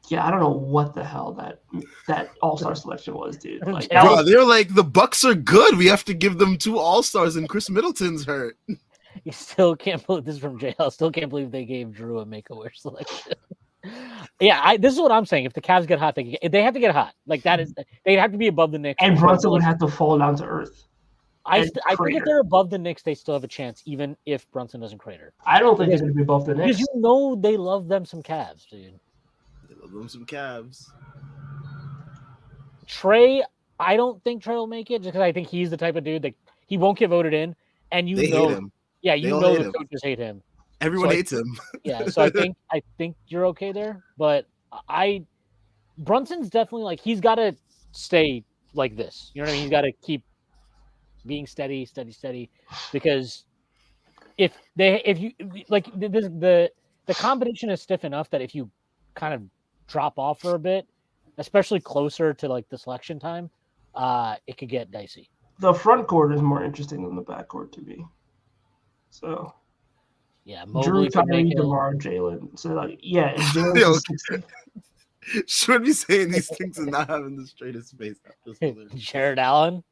Yeah, I don't know what the hell that All-Star selection was, dude. Like, Yeah. Bro, they're like the Bucks are good. We have to give them 2 All-Stars, and Chris Middleton's hurt. You still can't believe this is from JL. Still can't believe they gave Drew a Make-A-Wish selection. Yeah, this is what I'm saying. If the Cavs get hot, they have to get hot. Like that is they'd have to be above the Knicks. and Brunson would have to fall down to earth. I and think if crater. they're above the Knicks, they still have a chance, even if Brunson doesn't crater. I don't think they're going to be above the Knicks. Because you know they love them some Cavs, dude. They love them some Cavs. Trey, I don't think Trey will make it just because I think he's the type of dude that he won't get voted in, and They hate him. Yeah, They all hate him. the coaches hate him. Everyone So hates him. Yeah, so I think you're okay there, but Brunson's definitely like he's got to stay like this. You know what I mean? He's got to keep being steady, because if you like the competition is stiff enough that if you kind of drop off for a bit, especially closer to like the selection time, it could get dicey. The front court is more interesting than the back court to me. So Yeah, Drew, Mobley could Kyrie, make it. DeMar, Jalen. So like, yeah, if Yo, Jalen's 60, Should be saying these things and not having the straightest face. Jared Allen.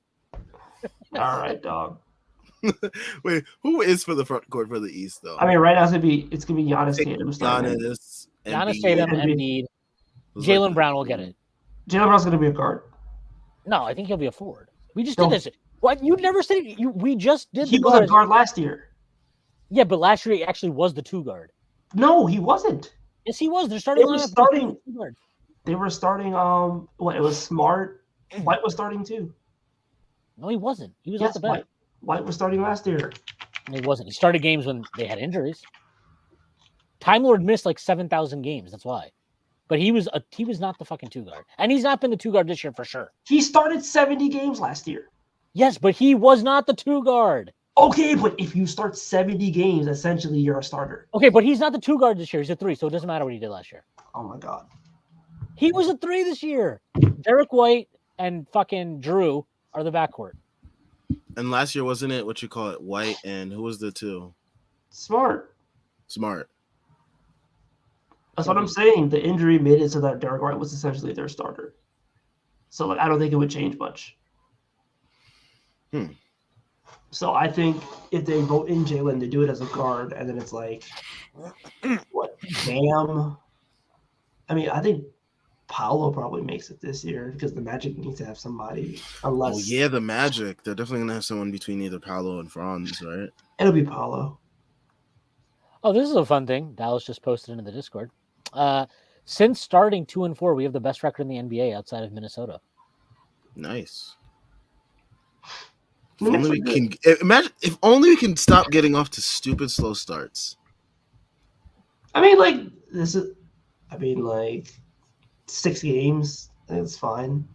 all right, dog. Wait, who is for the front court for the East though? I mean, right now it's gonna be Giannis, Tatum, starting. Giannis, Giannis, Embiid. Tatum, Embiid. Embiid. Those Jalen like the- Brown will get it. Jalen Brown's gonna be a guard. No, I think he'll be a forward. We just No. did this. What you never said? We just did. He the was a guards. guard last year. Yeah, but last year he actually was the 2 guard. No, he wasn't. Yes, he was. They're starting. They were lineup, starting- 2 guard. They were starting. What? It was Smart. White was starting too. No, he wasn't. He was off Yes, the bench. White was starting last year. He wasn't. He started games when they had injuries. Time Lord missed like 7,000 games. That's why. But he was not the fucking 2 guard, and he's not been the 2 guard this year for sure. He started 70 games last year. Yes, but he was not the 2 guard. Okay, but if you start 70 games, essentially you're a starter. Okay, but he's not the 2 guard this year. He's a 3, so it doesn't matter what he did last year. Oh my god. He was a 3 this year. Derek White and fucking Drew are the backcourt. And last year wasn't it what you call it? White and who was the 2? Smart. Smart. That's what I'm saying. The injury made it so that Derek White was essentially their starter. So like I don't think it would change much. So I think if they vote in Jalen, they do it as a guard, and then it's like, what? Bam. I mean, I think Paolo probably makes it this year because the Magic needs to have somebody. Unless Oh yeah, the Magic. They're definitely gonna have someone between either Paolo and Franz, right? it'll be Paolo. Oh, this is a fun thing. Dallas just posted into the Discord. Since starting 2-4, we have the best record in the NBA outside of Minnesota. Nice. The If Knicks only are we good. can imagine. If only we can stop getting off to stupid slow starts. I mean, like this is. I mean, like 6 games. I think it's fine.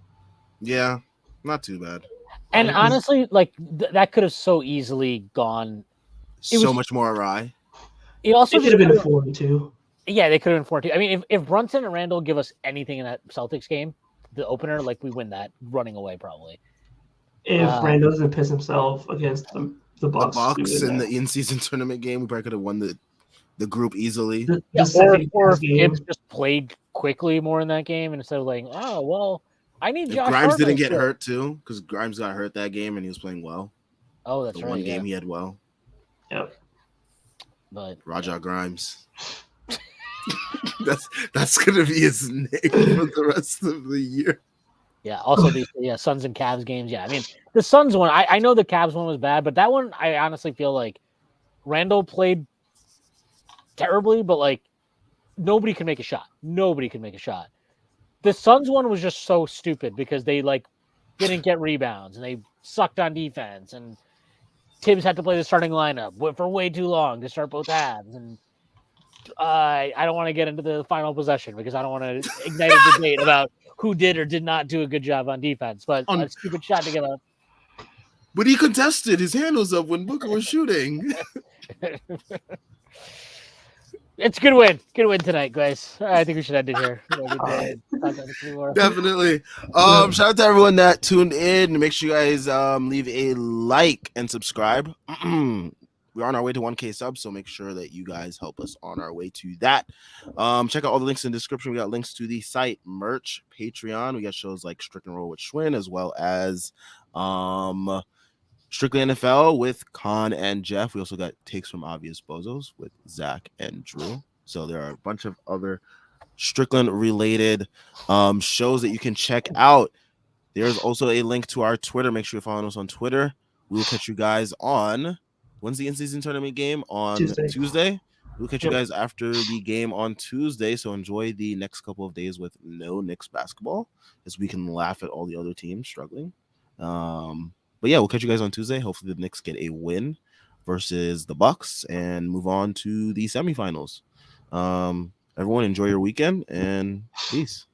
Yeah, not too bad. And Like, honestly, like that could have so easily gone. It So was- much more awry. It also it could just have been could've- 4-2. Yeah, they could have been 4-2. I mean, if Brunson and Randall give us anything in that Celtics game, the opener, like we win that running away probably. If Randall doesn't piss himself against the The Bucks, Bucks in the in-season tournament game, we probably could have won the group easily. the Yeah, second or if game. Gibbs just played quickly more in that game, and instead of like, oh well, I need If Josh Grimes Hart didn't next get year. hurt too, because Grimes got hurt that game and he was playing well. Oh, that's The right. one yeah. game he had well. Yep. But Raja Grimes. that's gonna be his name for the rest of the year. yeah, also the Suns and Cavs games. Yeah, I mean the Suns one. I know the Cavs one was bad, but that one I honestly feel like Randall played terribly, but like nobody can make a shot. Nobody can make a shot. The Suns one was just so stupid because they like didn't get rebounds and they sucked on defense, and Tibbs had to play the starting lineup for way too long to start both halves. And I don't want to get into the final possession because I don't want to ignite a debate about who did or did not do a good job on defense. But a stupid shot to give up. But he contested. His hand was up when Booker was shooting. It's a good win. Good win tonight, guys. I think we should end it here. Definitely. Shout out to everyone that tuned in. Make sure you guys leave a like and subscribe. We're on our way to 1K subs, so make sure that you guys help us on our way to that. Check out all the links in the description. We got links to the site, merch, Patreon. We got shows like Strict and Roll with Schwinn, as well as Strictly NFL with Khan and Jeff. We also got Takes from Obvious Bozos with Zach and Drew. So there are a bunch of other Strickland related shows that you can check out. There's also a link to our Twitter. Make sure you're following us on Twitter. We will catch you guys on, when's the in-season tournament game? On Tuesday. We'll catch you guys after the game on Tuesday. So enjoy the next couple of days with no Knicks basketball, as we can laugh at all the other teams struggling. But yeah, we'll catch you guys on Tuesday. Hopefully the Knicks get a win versus the Bucks and move on to the semifinals. Everyone enjoy your weekend and peace.